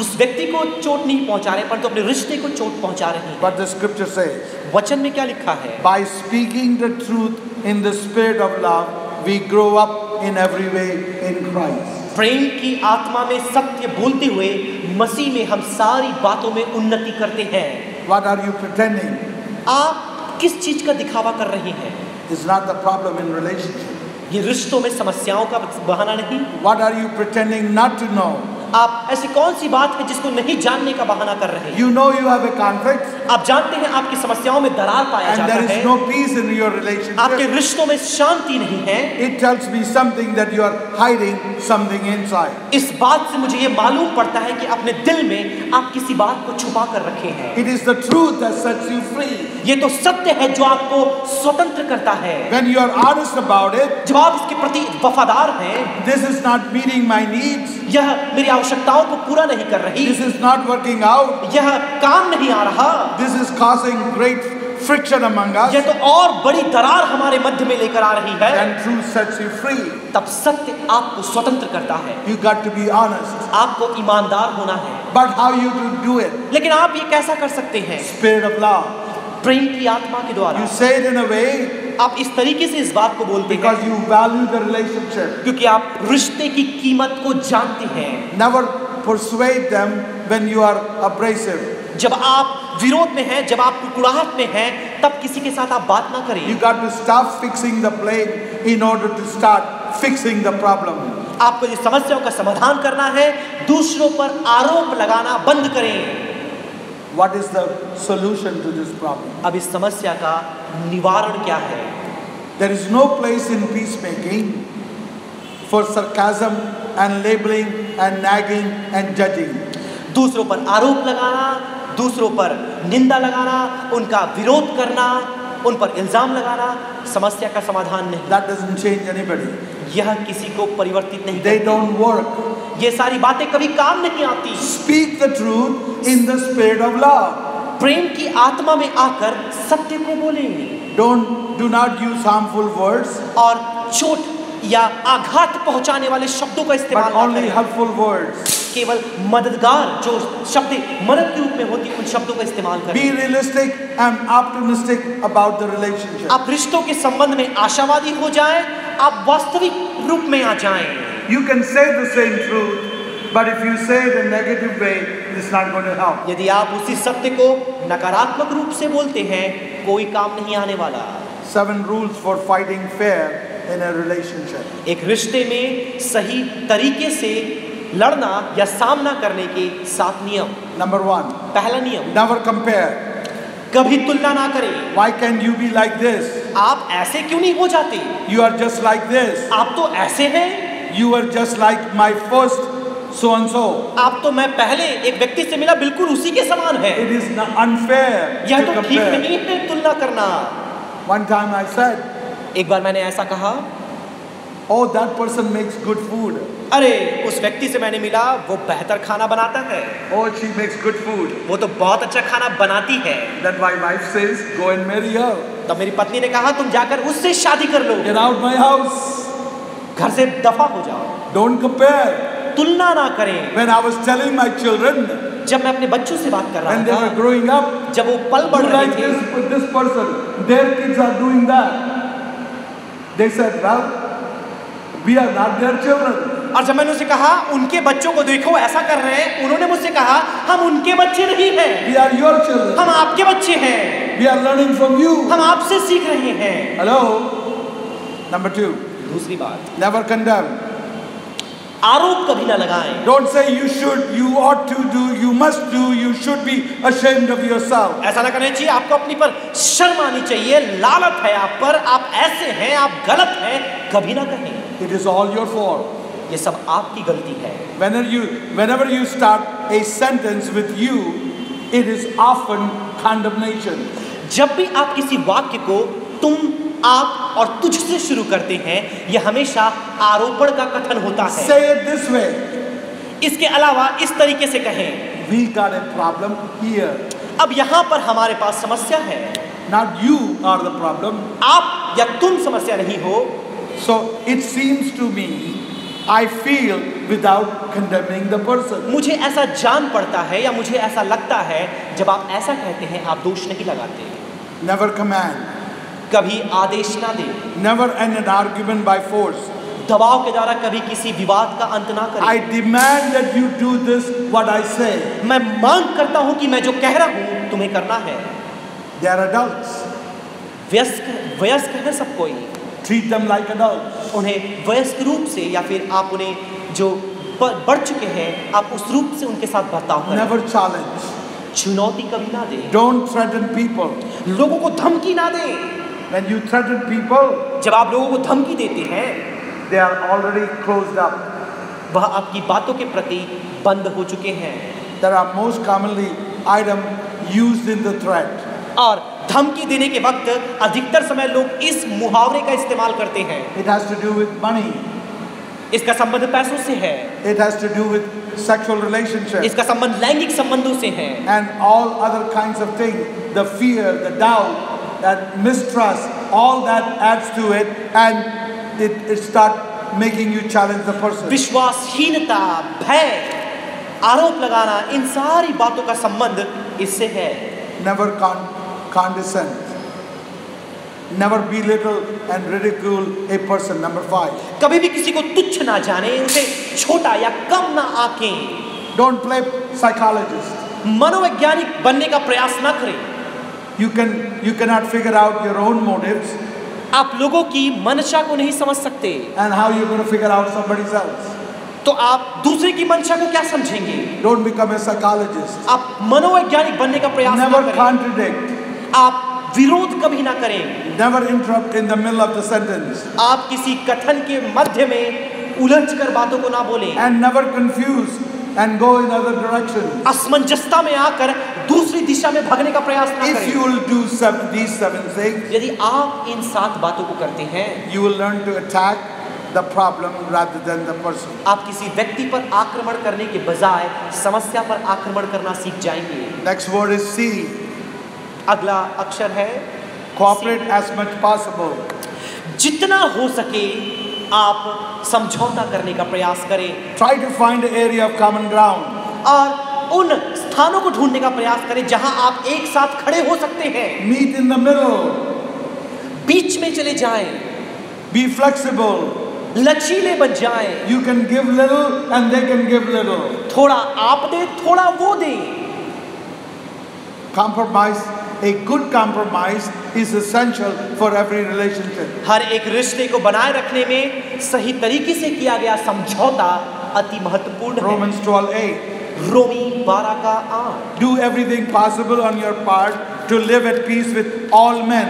उस व्यक्ति को चोट नहीं पहुंचा रहे, परंतु अपने रिश्ते को चोट पहुंचा रहे हैं। But the scripture says, वचन में क्या लिखा है? by speaking the truth in the spirit of love, we grow up in every way in Christ. प्रेम की आत्मा में सत्य बोलते हुए मसीह में हम सारी बातों में उन्नति करते हैं। What are you pretending? आप किस चीज का दिखावा कर रहे हैं? Is not the problem in relationship. ये रिश्तों में समस्याओं का बहाना नहीं। What are you pretending not to know? आप ऐसी कौन सी बात है जिसको नहीं जानने का बहाना कर रहे हैं? You know you have a conflict, आप जानते हैं आपकी समस्याओं में दरार पाया and जाता there है, is no peace in your आपके relationship. रिश्तों में शांति नहीं है। It tells me something that you are hiding something inside. इस बात से मुझे ये मालूम पड़ता है कि अपने दिल में आप किसी बात को छुपा कर रखे हैं। It is the truth that sets you free. ये तो सत्य है जो आपको स्वतंत्र करता है। When you are honest about it, जब आप इसके प्रति वफादार हैं, this is not meeting my needs, यह मेरी आवश्यकताओं को पूरा नहीं कर रही, this is not working out, यह काम नहीं आ रहा, this is causing great friction among us, यह तो और बड़ी दरार हमारे मध्य में लेकर आ रही है, then truth sets you free. तब सत्य आपको स्वतंत्र करता है। You got to be honest. आपको ईमानदार होना है। But how you to do it? लेकिन आप ये कैसा कर सकते हैं? Spirit of love. प्रेम की आत्मा के द्वारा। You say it in a way आप इस तरीके से इस बात को बोलते because हैं you value the relationship. क्योंकि आप रिश्ते की कीमत को जानते हैं। Never persuade them when you are abrasive. जब आप विरोध में हैं, जब आप कुड़कुड़ाहट में हैं, तब किसी के साथ आप बात ना करें। You got to stop fixing the blame in order to start fixing the problem. आपको ये समस्याओं का समाधान करना है, दूसरों पर आरोप लगाना बंद करें। What is the solution to this problem? अब इस समस्या का निवारण क्या है? There is no place in peacemaking for sarcasm and labeling and nagging and judging. दूसरों पर आरोप लगाना, दूसरों पर निंदा लगाना, उनका विरोध करना, उन पर इल्जाम लगाना समस्या का समाधान नहीं। That doesn't change anybody. यह किसी को परिवर्तित नहीं They करती। don't work. ये सारी बातें कभी काम नहीं आती। Speak the truth in the spirit of love. प्रेम की आत्मा में आकर सत्य को बोलें। Do not use harmful words, और चोट या आघात पहुंचाने वाले शब्दों का इस्तेमाल but ना only करें। helpful words. केवल मददगार जो शब्द मदद के रूप में होती है, उन शब्दों का इस्तेमाल करें। Be realistic and optimistic about the relationship. आप रिश्तों के संबंध में आशावादी हो जाएं, आप वास्तविक रूप में आ जाएं। You can say the same truth, but if you say it in a negative way, it's not going to help. यदि आप उसी सत्य को नकारात्मक रूप से बोलते हैं, कोई काम नहीं आने वाला। 7 rules for fighting fair in a relationship. एक रिश्ते में सही तरीके से लड़ना या सामना करने के 7 नियम। Number 1, पहला नियम, never compare. कभी तुलना ना करें। Why can't you be like this? आप ऐसे क्यों नहीं हो जाते? You are just like this. आप तो ऐसे हैं। You are just like my first so and so. आप तो मैं पहले एक व्यक्ति से मिला बिल्कुल उसी के समान है। It is unfair यह to तो ठीक compare. नहीं है तुलना करना। One time I said, एक बार मैंने ऐसा कहा, oh, that person makes good food. अरे उस व्यक्ति से मैंने मिला, वो बेहतर खाना बनाता है। Oh, she makes good food. वो तो बहुत अच्छा खाना बनाती है। Then my wife says, go and marry her. तब मेरी पत्नी ने कहा, तुम जाकर उससे शादी कर लो, Get out my house. घर से दफा हो जाओ। Don't compare. तुलना ना करें। When I was telling my children, जब मैं अपने बच्चों से बात कर रहा when they were था, growing up, जब वो पल बढ़ you रहे like थे, this person, their kids are doing that. They said, well, we are not their children. और जब मैंने उनसे कहा उनके बच्चों को देखो ऐसा कर रहे हैं, उन्होंने मुझसे कहा हम उनके बच्चे नहीं हैं, We are your children. हम आपके बच्चे हैं, We are learning from you. हम आपसे सीख रहे हैं। Hello. Number 2, दूसरी बात, never condemn. आरोप कभी ना लगाएं। Don't say you should, you ought to do, you must do, you should be ashamed of yourself. ऐसा ना करना चाहिए, आपको अपनी पर शर्म आनी चाहिए, लालत है आप पर, आप ऐसे हैं, आप गलत हैं, कभी ना कहें। It is all your fault. ये सब आपकी गलती है। Whenever you start a sentence with you, it is often condemnation. जब भी आप किसी वाक्य को तुम, आप और तुझसे शुरू करते हैं, यह हमेशा आरोपण का कथन होता है। Say it this way. इसके अलावा इस तरीके से कहें, We got a problem here. अब यहाँ पर हमारे पास समस्या है, Not you are the problem. आप या तुम समस्या नहीं हो। So it seems to me, I feel without condemning the person. मुझे ऐसा जान पड़ता है या मुझे ऐसा लगता है, जब आप ऐसा कहते हैं आप दोष नहीं लगाते। Never command. कभी आदेश ना दें, Never end an argument by force. दबाव के द्वारा कभी किसी विवाद का अंत ना करें। I demand that you do this, what I say. मैं मांग करता हूं कि मैं जो कह रहा हूं तुम्हें करना है। They are adults. वयस्क है सब कोई, Treat them like adults. उन्हें वयस्क रूप से या फिर आप उन्हें जो बढ़ चुके हैं आप उस रूप से उनके साथ बर्ताव करें। Never challenge. चुनौती कभी ना दें, Don't threaten people. लोगों को धमकी ना दें। When you threaten people, जब आप लोगों को धमकी देते हैं, they are already closed up. वह आपकी बातों के प्रति बंद हो चुके हैं। There are most commonly items used in the threat. और धमकी देने के वक्त अधिकतर समय लोग इस मुहावरे का इस्तेमाल करते हैं। It has to do with money. इसका संबंध पैसों से है, It has to do with sexual relationships इसका संबंध लैंगिक संबंधों से है, and all other kinds of things. The fear, the doubt, that mistrust, all that adds to it, and it start making you challenge the person. विश्वासहीनता, भय, आरोप लगाना, इन सारी बातों का संबंध इससे है। Never condescend. Never belittle and ridicule a person. Number 5. कभी भी किसी को तुच्छ ना जाने, उसे छोटा या कम ना आंकें। Don't play psychologist. मनोवैज्ञानिक बनने का प्रयास ना करें। You cannot figure out your own motives आप लोगों की मंशा को नहीं समझ सकते, and how you're going to figure out somebody else. तो आप दूसरे की मंशा को क्या समझेंगे? Don't become a psychologist. आप मनोवैज्ञानिक बनने का प्रयास ना Never करें। contradict. आप विरोध कभी ना करें। Never interrupt in the middle of the sentence. आप किसी कथन के मध्य में उलझ कर बातों को ना बोलें। And never confuse and go in other direction. असमंजसता में आकर दूसरी दिशा में भागने का प्रयास ना If करें। you will do these 7 things, यदि आप इन 7 बातों को करते हैं, you will learn to attack the problem rather than the person. आप किसी व्यक्ति पर आक्रमण करने के बजाय समस्या पर आक्रमण करना सीख जाएंगे। Next word is C. अगला अक्षर है Cooperate as much possible. जितना हो सके आप समझौता करने का प्रयास करें Try to find an area of common ground. और उन स्थानों को ढूंढने का प्रयास करें जहां आप एक साथ खड़े हो सकते हैं। Meet in the middle. बीच में चले जाएं, Be flexible. लचीले बन जाएं। You can give little and they can give little. थोड़ा आप दे, थोड़ा वो दे। Compromise. A good compromise is essential for every relationship. हर एक रिश्ते को बनाए रखने में सही तरीके से किया गया समझौता अति महत्वपूर्ण है। Romans 12:8. रोमी 12 का 8। Do everything possible on your part to live at peace with all men.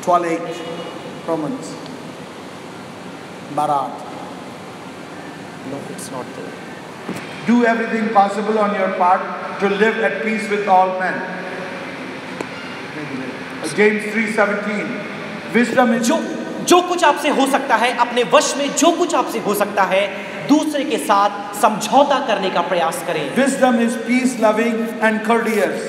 12:8. Romans 12. No, it's not there. Do everything possible on your part to live at peace with all men. James 3:17. Wisdom is जो कुछ आपसे हो सकता है, अपने वश में जो कुछ आपसे हो सकता है, दूसरे के साथ समझौता करने का प्रयास करें। Wisdom is peace loving and courteous.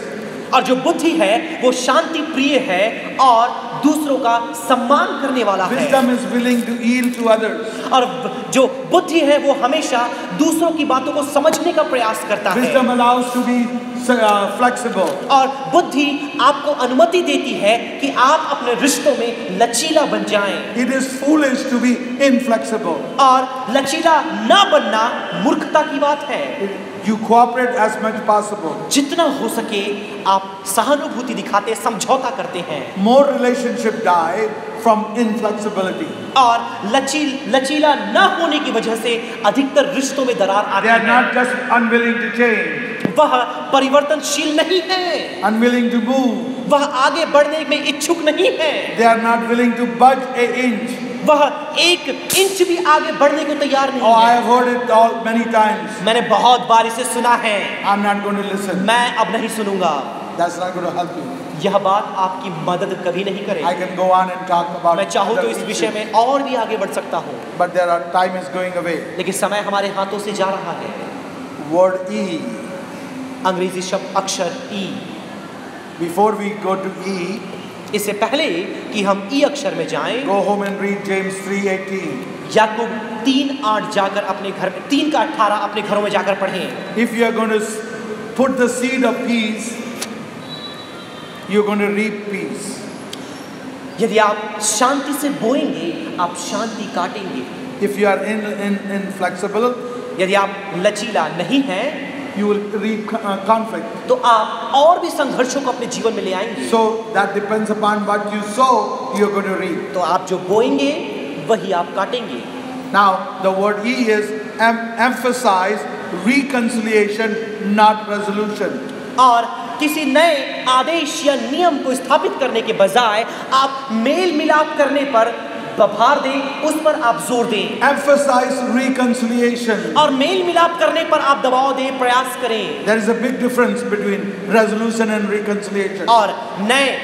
और जो बुद्धि है वो शांति प्रिय है और दूसरों का सम्मान करने वाला है। Wisdom is willing to yield to others. और जो बुद्धि है वो हमेशा दूसरों की बातों को समझने का प्रयास करता है। Wisdom allows to be flexible. और बुद्धि आपको अनुमति देती है कि आप अपने रिश्तों में लचीला बन जाएं। It is foolish to be inflexible. और लचीला ना बनना मूर्खता की बात है। You cooperate as much possible. जितना हो सके आप सहानुभूति दिखाते, समझौता करते हैं। More relationship die from inflexibility. और लचीला न होने की वजह से अधिकतर रिश्तों में दरार आती They are है। not just unwilling to change. वह परिवर्तनशील नहीं है, Unwilling to move. वह आगे बढ़ने में इच्छुक नहीं है, They are not willing to budge an inch. वह एक इंच भी आगे बढ़ने को तैयार नहीं Oh, I है। have heard it all many times. मैंने बहुत बार इसे सुना है, I'm not going to listen. मैं अब नहीं सुनूंगा। That's not going to help you. यह बात आपकी मदद कभी नहीं I करेगी। can go on and talk about मैं चाहूँ तो other इस issues, विषय में और भी आगे बढ़ सकता हूँ, but time is going away. लेकिन समय हमारे हाथों से जा रहा है। Word E. अंग्रेजी शब्द अक्षर ई। Before we go to E, इससे पहले कि हम ई अक्षर में जाएं, go home and read James 3:18. याकूब 3:8 जाकर अपने घर में 3:18 अपने घरों में जाकर पढ़ें। If you are going to put the seed of peace, you're going to reap peace. यदि आप शांति से बोएंगे आप शांति काटेंगे। If you are inflexible, यदि आप लचीला नहीं हैं you will reap conflict. तो आप और भी संघर्षों को अपने जीवन में ले आएंगे। So that depends upon what you sow, you're going to reap. तो आप जो बोएंगे वही आप काटेंगे। Now, the word E is emphasize reconciliation, not resolution. और किसी नए आदेश या नियम को स्थापित करने के बजाय आप मेल मिलाप करने पर भार दें, उस पर आप जोर दें। Emphasize reconciliation. और मेल मिलाप करने पर आप दबाव दें, प्रयास करें। There is a big difference between resolution and reconciliation. और नए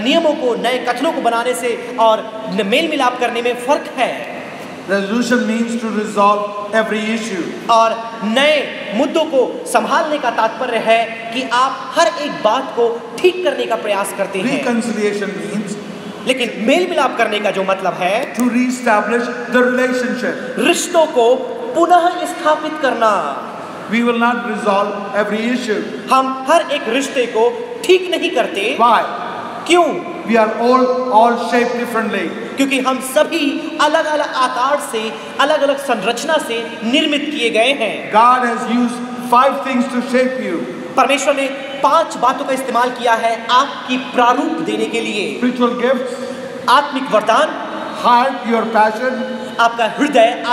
नियमों को, नए कथनों को बनाने से और मेल मिलाप करने में फर्क है। Resolution means to resolve every issue. और नए मुद्दों को संभालने का तात्पर्य है कि आप हर एक बात को ठीक करने का प्रयास करते हैं। Reconciliation means लेकिन मेल मिलाप करने का जो मतलब है to reestablish the relationship. रिश्तों को पुनः स्थापित करना। We will not resolve every issue. हम हर एक रिश्ते को ठीक नहीं करते। Why? क्यों? We are all shaped differently. क्योंकि हम सभी अलग अलग आकार से, अलग अलग संरचना से निर्मित किए गए हैं। God has used 5 things to shape you. परमेश्वर ने 5 बातों का इस्तेमाल किया है आपकी प्रारूप देने के लिए। Spiritual gifts, आत्मिक वरदान, heart, your passion, आपका हृदय,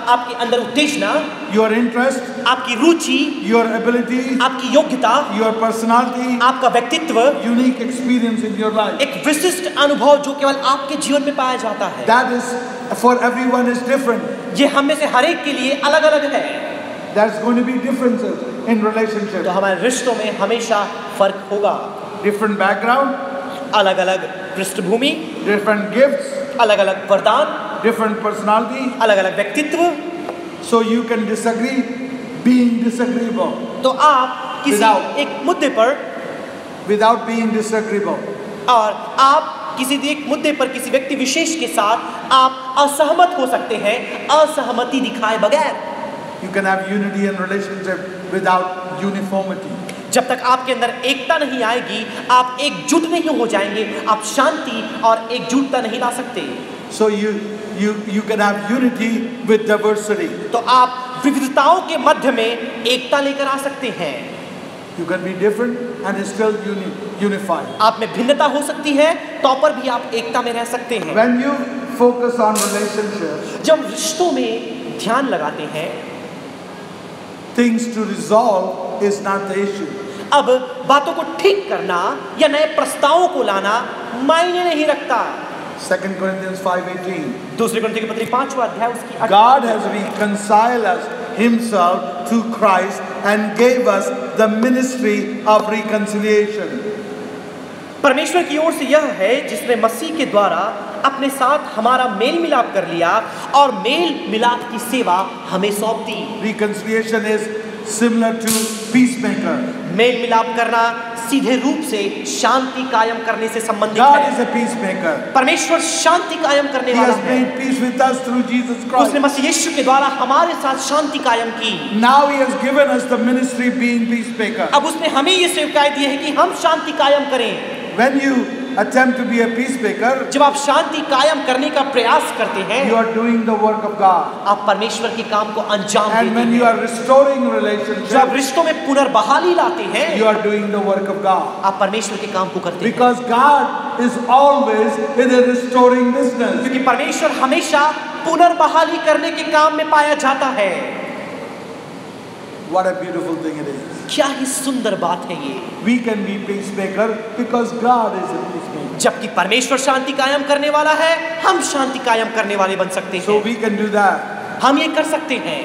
आपके अंदर उत्तेजना, your interest, आपकी रुचि, your ability, आपकी योग्यता, your personality, आपका व्यक्तित्व, unique experience in your life. एक विशिष्ट अनुभव जो केवल आपके जीवन में पाया जाता है। That is, for everyone is different. ये हम में से हर एक के लिए अलग अलग है। There's going to be differences in relationships. तो हमारे रिश्तों में हमेशा फर्क होगा। Different background, अलग अलग पृष्ठभूमि, different gifts, अलग अलग वरदान, different personality. अलग अलग व्यक्तित्व। So you can disagree, being disagreeable, तो आप किसी Without- एक मुद्दे पर without being disagreeable. और आप किसी एक मुद्दे पर किसी व्यक्ति विशेष के साथ आप असहमत हो सकते हैं, असहमति दिखाए बगैर। You can have unity in relationship without uniformity. जब तक आपके अंदर एकता नहीं आएगी, आप एकजुट नहीं हो जाएंगे, आप शांति और एकजुटता नहीं ला सकते। So you can have unity with diversity. तो आप विविधताओं के मध्य में एकता लेकर आ सकते हैं। You can be different and still unified. आप में भिन्नता हो सकती है, तो पर भी आप एकता में रह सकते हैं। When you focus on relationships, जब रिश्तों में ध्यान लगाते हैं, things to resolve is not the issue. अब बातों को ठीक करना या नए प्रस्तावों को लाना मायने नहीं रखता। 2 Corinthians 5:18. दूसरे कुरिन्थियों की पत्री 5वां अध्याय उसकी 8 God has reconciled us himself through Christ and gave us the ministry of reconciliation. परमेश्वर की ओर से यह है जिसने मसीह के द्वारा अपने साथ हमारा मेल मिलाप कर लिया और मेल मिलाप की सेवा हमें सौंप दी। Reconciliation is similar to peacemaker. मेल मिलाप करना सीधे रूप से शांति कायम करने से संबंधित God है। is a peacemaker. परमेश्वर शांति कायम करने He वाला has है। made peace with us through Jesus उसने Christ. मसीह यीशु के द्वारा हमारे साथ शांति कायम की। Now He has given us the ministry being peacemaker. अब उसने हमें ये सेवकाई दी है कि हम शांति कायम करें। When you attempt to be a peacemaker, जब आप शांति कायम करने का प्रयास करते हैं, you are doing the work of God. आप परमेश्वर के काम को अंजाम And देते when you हैं। are restoring जब आप relationships, रिश्तों में पुनर्बहाली लाते हैं, you are doing the work of God. आप परमेश्वर के काम को करते हैं। Because God is always in a restoring business. क्योंकि परमेश्वर हमेशा पुनर्बहाली करने के काम में पाया जाता है। What a beautiful thing it is. क्या ही सुंदर बात है ये। We can be peacemaker because God is a peacemaker. जबकि परमेश्वर शांति कायम करने वाला है, हम शांति कायम करने वाले बन सकते So हैं। we can do that. हम ये कर सकते हैं।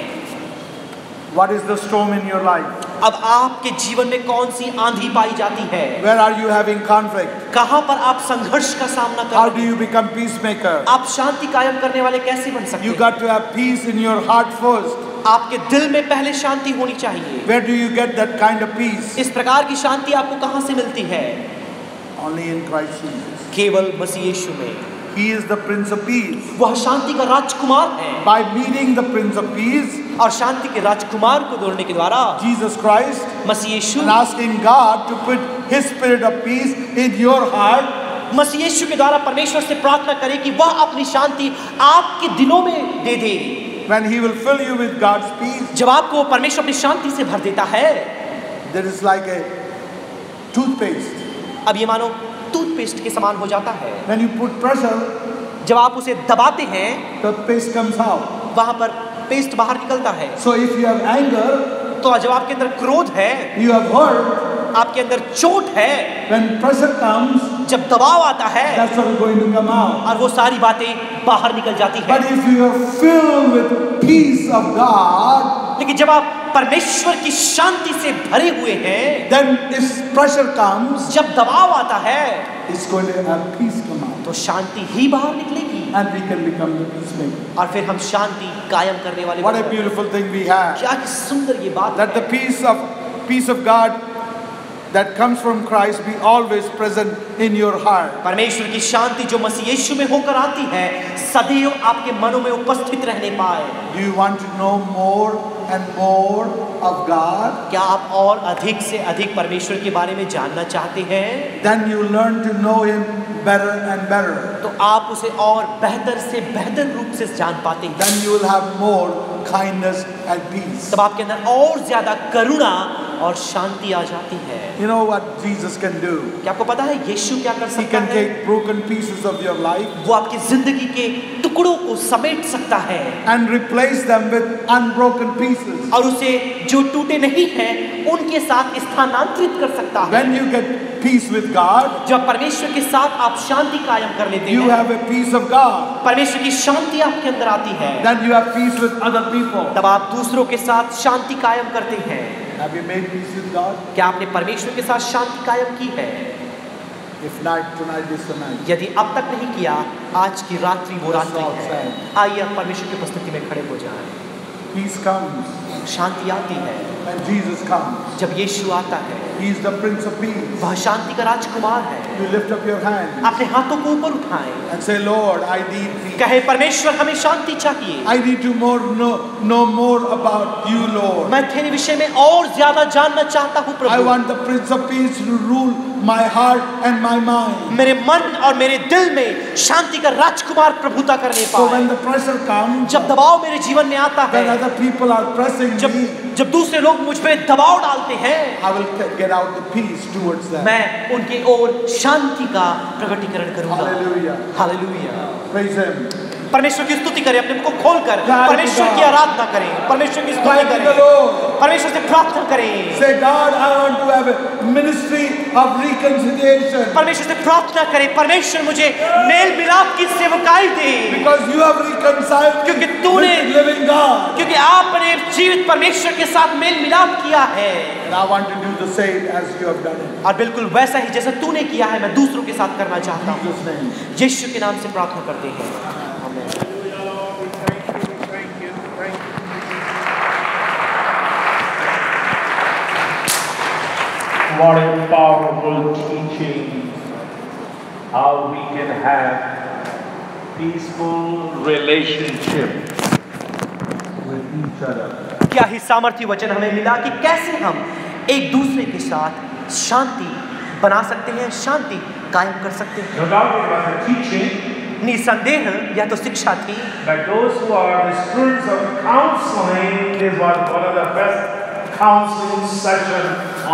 What is the storm in your life? अब आपके जीवन में कौन सी आंधी पाई जाती है? Where are you having conflict? कहां पर आप संघर्ष का सामना कर How रहे do हैं? you become peacemaker? आप शांति कायम करने वाले कैसे बन सकते You हैं? got to have peace in your heart first. आपके दिल में पहले शांति होनी चाहिए। Where do you get that kind of peace? इस प्रकार की शांति आपको कहां से मिलती है? Only in Christ Jesus. केवल मसीह यीशु में। He is the Prince of Peace. वह शांति का राजकुमार है By meeting the Prince of Peace, और शांति के राजकुमार को जोड़ने के द्वारा Jesus Christ, Masih Yeshu and asking God to put His Spirit of peace in your heart, मसीह यीशु के द्वारा परमेश्वर से प्रार्थना करें कि वह अपनी शांति आपके दिलों में दे दे। when He will fill you with God's peace, जब आपको परमेश्वर अपनी शांति से भर देता है, there is like a toothpaste. अब ये मानो टूथपेस्ट के समान हो जाता है। When you put pressure, जब आप उसे दबाते हैं, the paste comes out. वहां पर पेस्ट बाहर निकलता है। So if you have anger, तो जब आपके अंदर क्रोध है, you have hurt, आपके अंदर चोट है, when pressure comes, जब दबाव आता है, that's what is going to come out. और वो सारी बातें बाहर निकल जाती है। But if you are filled with peace of God, लेकिन जब आप परमेश्वर की शांति से भरे हुए हैं, then if pressure comes, जब दबाव आता है, it's going to have peace come out. तो शांति ही बाहर निकलेगी And we can become the peacemaker. और फिर हम शांति कायम करने वाले What बन a जाएंगे। beautiful thing we have. क्या ही सुंदर ये बात That the है। peace of God that comes from Christ be always present in your heart. परमेश्वर की शांति जो मसीह यीशु में होकर आती है, सदैव आपके मनों में उपस्थित रहने पाए। Do you want to know more and more of God? क्या आप और अधिक से अधिक परमेश्वर के बारे में जानना चाहते हैं? Then you learn to know Him better and better. तो आप उसे और बेहतर से बेहतर रूप से जान पाते हैं। Then you will have more kindness and peace. तब आपके अंदर और ज्यादा करुणा और शांति आ जाती है। You know what Jesus can do? क्या आपको पता है यीशु क्या कर He सकता can है? take broken pieces of your life वो आपकी जिंदगी के टुकड़ों को समेट सकता है and replace them with unbroken pieces. और उसे जो टूटे नहीं हैं उनके साथ स्थानांतरित कर सकता है। When you get peace with God, जब परमेश्वर के साथ आप शांति कायम कर लेते you हैं, have a peace of God. परमेश्वर की शांति आपके अंदर आती है, Then you have peace with other people. तब आप दूसरों के साथ शांति कायम करते हैं। Have you made peace with God? क्या आपने परमेश्वर के साथ शांति कायम की है? If not, tonight is the night. यदि अब तक नहीं किया, आज की रात्रि वो रात्रि That's है। all आइए आप परमेश्वर की उपस्थिति में खड़े हो जाएं। Peace comes शांति आती है when Jesus comes. जब यीशु आता है। He is the Prince of Peace. वह शांति का राजकुमार है। You lift up your hand अपने हाथों को ऊपर उठाएं, and say, Lord, I need peace. कहे परमेश्वर हमें शांति चाहिए। I need to know more about you, Lord. मैं तेरे विषय में और ज्यादा जानना चाहता हूँ I Prabhu. want the Prince of Peace to rule my heart and my mind. मेरे मन और मेरे दिल में शांति का राजकुमार प्रभुता करने So when पाए। the pressure comes, जब दबाव मेरे जीवन में आता when है, other people are pressing जब me, जब दूसरे लोग मुझ पे दबाव डालते हैं, I will get out the peace towards them. मैं उनकी ओर शांति का प्रकटीकरण करूंगा। Hallelujah. हालेलुया। Praise Him. परमेश्वर की स्तुति करें, अपने मुख को खोलकर God परमेश्वर is की God. आराधना करें, परमेश्वर की स्तुति Cry to the करें, Lord. परमेश्वर से प्रार्थना करें, Say, God, I want to have a ministry of reconciliation. परमेश्वर से प्रार्थना करें, परमेश्वर मुझे मेल मिलाप की सेवकाई दे, Because you have reconciled me क्योंकि with तूने the living God. क्योंकि आपने जीवित परमेश्वर के साथ मेल मिलाप किया है, And I want to do the same as you have done it. और बिल्कुल वैसा ही जैसा तूने किया है मैं दूसरों के साथ करना चाहता In हूँ। Jesus' name. यीशु के नाम से प्रार्थना करते हैं, आमीन। What a powerful teaching, how we can have peaceful relationship with each other. क्या ही सामर्थ्य वचन हमें मिला कि कैसे हम एक दूसरे के साथ शांति बना सकते हैं, शांति कायम कर सकते हैं। No doubt it was a teaching निसंदेह यह तो शिक्षा थी that those who are the students of counseling, this was one of the best counseling session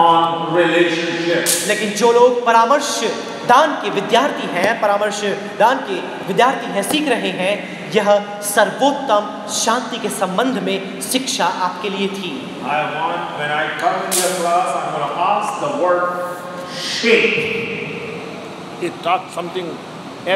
on relationship. लेकिन जो लोग परामर्श दान के विद्यार्थी हैं, परामर्श दान के विद्यार्थी हैं, सीख रहे हैं, यह सर्वोत्तम शांति के संबंध में शिक्षा आपके लिए थी। I want, when I come in your class, I'm going to ask the word shape. It talks something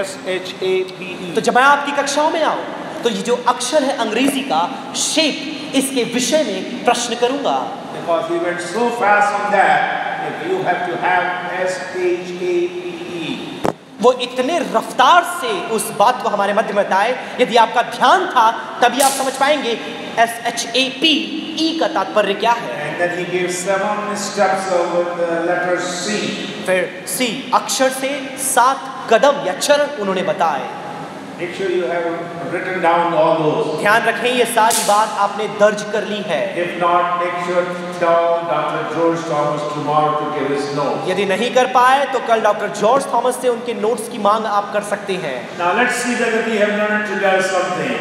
S-H-A-P-E. तो जब मैं आपकी कक्षाओं में आऊं तो ये जो अक्षर है अंग्रेजी का शेप, इसके विषय में प्रश्न करूंगा, Because he went so fast on that, if you have to have S-H-A-P-E. वो इतने रफ्तार से उस बात को हमारे मध्य में बताए, यदि आपका ध्यान था तभी आप समझ पाएंगे SHAPE का तात्पर्य क्या है। And then he gave 7 steps with the letter C. फिर C अक्षर से 7 कदम या चरण उन्होंने बताए। Make sure you have written down all those. ध्यान रखें ये सारी बात आपने दर्ज कर ली है। If not, make sure to tell Dr. George Thomas tomorrow to give his notes. यदि नहीं कर पाए तो कल डॉक्टर जॉर्ज थॉमस से उनके नोट्स की मांग आप कर सकते हैं। Now let's see whether we have learned together something.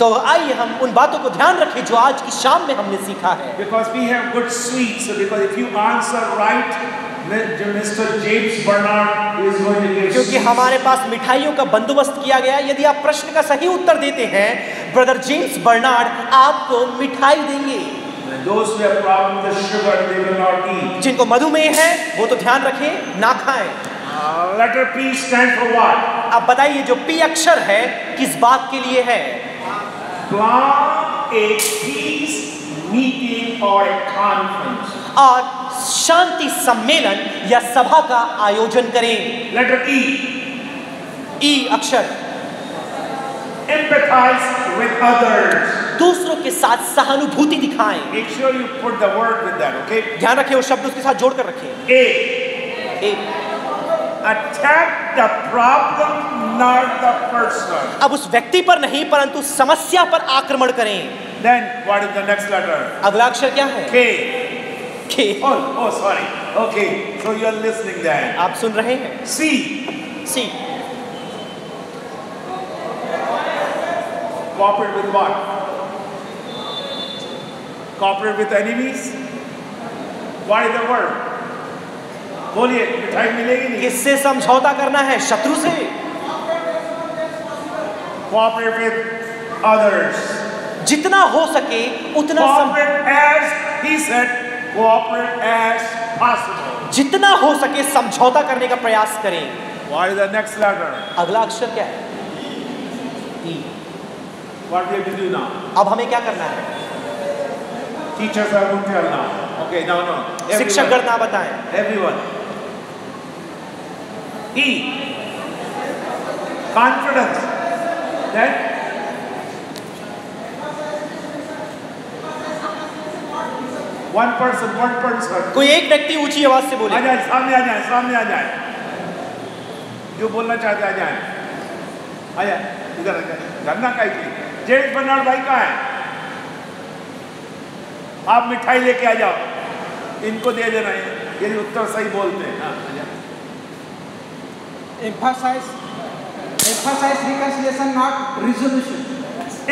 तो आइए हम उन बातों को ध्यान रखें जो आज की शाम में हमने सीखा है। Because we have good sweets, so because if you answer right, Mr. James Bernard is going to give. क्योंकि हमारे पास मिठाइयों का बंदोबस्त किया गया, यदि आप प्रश्न का सही उत्तर देते हैं, ब्रदर जेम्स बर्नार्ड आपको मिठाई देंगे। And those who have problem with the sugar, they will not eat. जिनको मधुमेह है वो तो ध्यान रखें ना खाएं। Letter P stand for what? अब बताइए जो पी अक्षर है किस बात के लिए है? Plan a peace meeting or a conference. और शांति सम्मेलन या सभा का आयोजन करें। Letter E. ई अक्षर Empathize with others. दूसरों के साथ सहानुभूति दिखाएं। Make sure you put the word with that, okay? ध्यान रखें वो शब्द उसके साथ जोड़कर रखें। A. A, Attack the problem, not the person. अब उस व्यक्ति पर नहीं परंतु समस्या पर आक्रमण करें। Then what is the next letter? अगला अक्षर क्या है? K. के। Oh, sorry. Okay, so you are listening then. आप सुन रहे हैं? C. C Cooperate with what? Cooperate with enemies? What is the word? बोलिए, मिठाई मिलेगी नहीं? किससे समझौता करना है? शत्रु से। Cooperate with others. जितना हो सके उतना Cooperate as he said. Cooperate as possible. जितना हो सके समझौता करने का प्रयास करें। What is the next letter? अगला अक्षर क्या है? ई। What we have to do now? अब हमें क्या करना है? Teachers are going to tell now. Okay, no. शिक्षक Everyone. गण ना बताएं। Everyone. E. Confidence. Then one person. कोई एक व्यक्ति ऊंची आवाज से बोले। आ जाए, सामने आ जाए। जो बोलना चाहते आ जाए। आ जाए, इधर आ जाए। धरना का ही। जेम्स बर्नार्ड भाई कहाँ है? आप मिठाई लेके आ जाओ। इनको दे देना है। यदि उत्तर सही बोलते हैं। हाँ, आ जाए। Emphasize reconciliation, not resolution.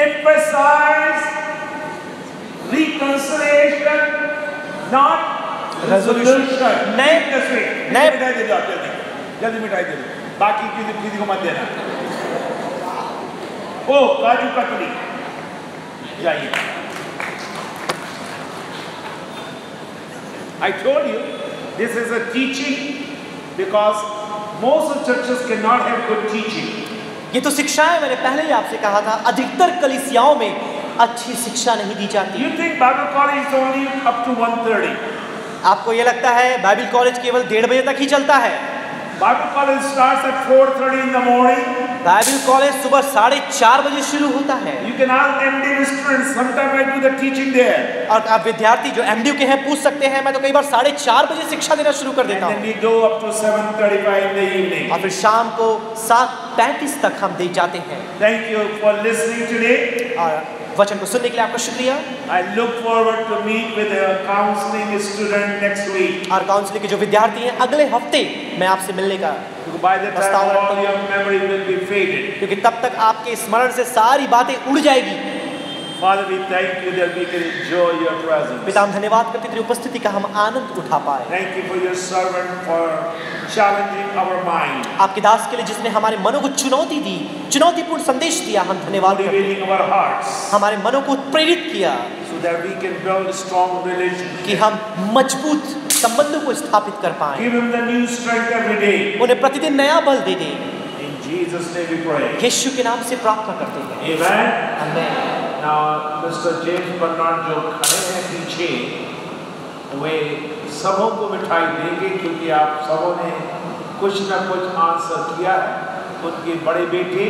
Emphasize reconciliation, not resolution. नए मिठाई दे दो आप जल्दी मिठाई दे दो। बाकी किसी को मत देना। ओ काजू कतली जाइए। I told you this is a teaching because most of churches cannot have good teaching. ये तो शिक्षा है, मैंने पहले ही आपसे कहा था, अधिकतर कलीसियाओं में अच्छी शिक्षा नहीं दी जाती। You think Bible college is only up to 1:30? आपको ये लगता है बाइबल कॉलेज केवल 1:30 बजे तक ही चलता है? Bible college starts at 4:30 in the morning. Bible college सुबह 4:30 बजे शुरू होता है। You can ask MD students. Sometimes I do the teaching there. और आप विद्यार्थी जो MDU के हैं पूछ सकते हैं, मैं तो कई बार 4:30 बजे शिक्षा देना शुरू कर देता And हूँ। then we go up to 7:35 in the evening. और फिर शाम को 7:35 तक हम दे जाते हैं। Thank you for listening today. और वचन को सुनने के लिए आपका शुक्रिया। I look forward to meet with a counseling student next week. और काउंसलिंग के जो विद्यार्थी हैं अगले हफ्ते मैं आपसे मिलने का By the time all your memory will be faded. क्योंकि तब तक आपके स्मरण से सारी बातें उड़ जाएगी। Father, we thank you that we can enjoy your presence. पिता हम धन्यवाद करते तेरी उपस्थिति का हम आनंद उठा पाए। Thank you for your servant for challenging our mind. आपके दास के लिए जिसने हमारे मनों को चुनौती दी, चुनौतीपूर्ण संदेश दिया, हम धन्यवाद करते हैं। Motivating our hearts. हमारे मनों को प्रेरित किया So that we can build strong relationships. कि हम मजबूत संबंधों को स्थापित कर पाएं। Give him the new strength every day. उन्हें प्रतिदिन नया बल दे दे। In Jesus' name we pray. यीशु के नाम से प्रार्थना करते हैं। Amen. आमीन। Now, Mr. James Bernard जो खड़े हैं पीछे, वे सबों को मिठाई देंगे क्योंकि आप सबों ने कुछ न कुछ आंसर किया है। उनके बड़े बेटे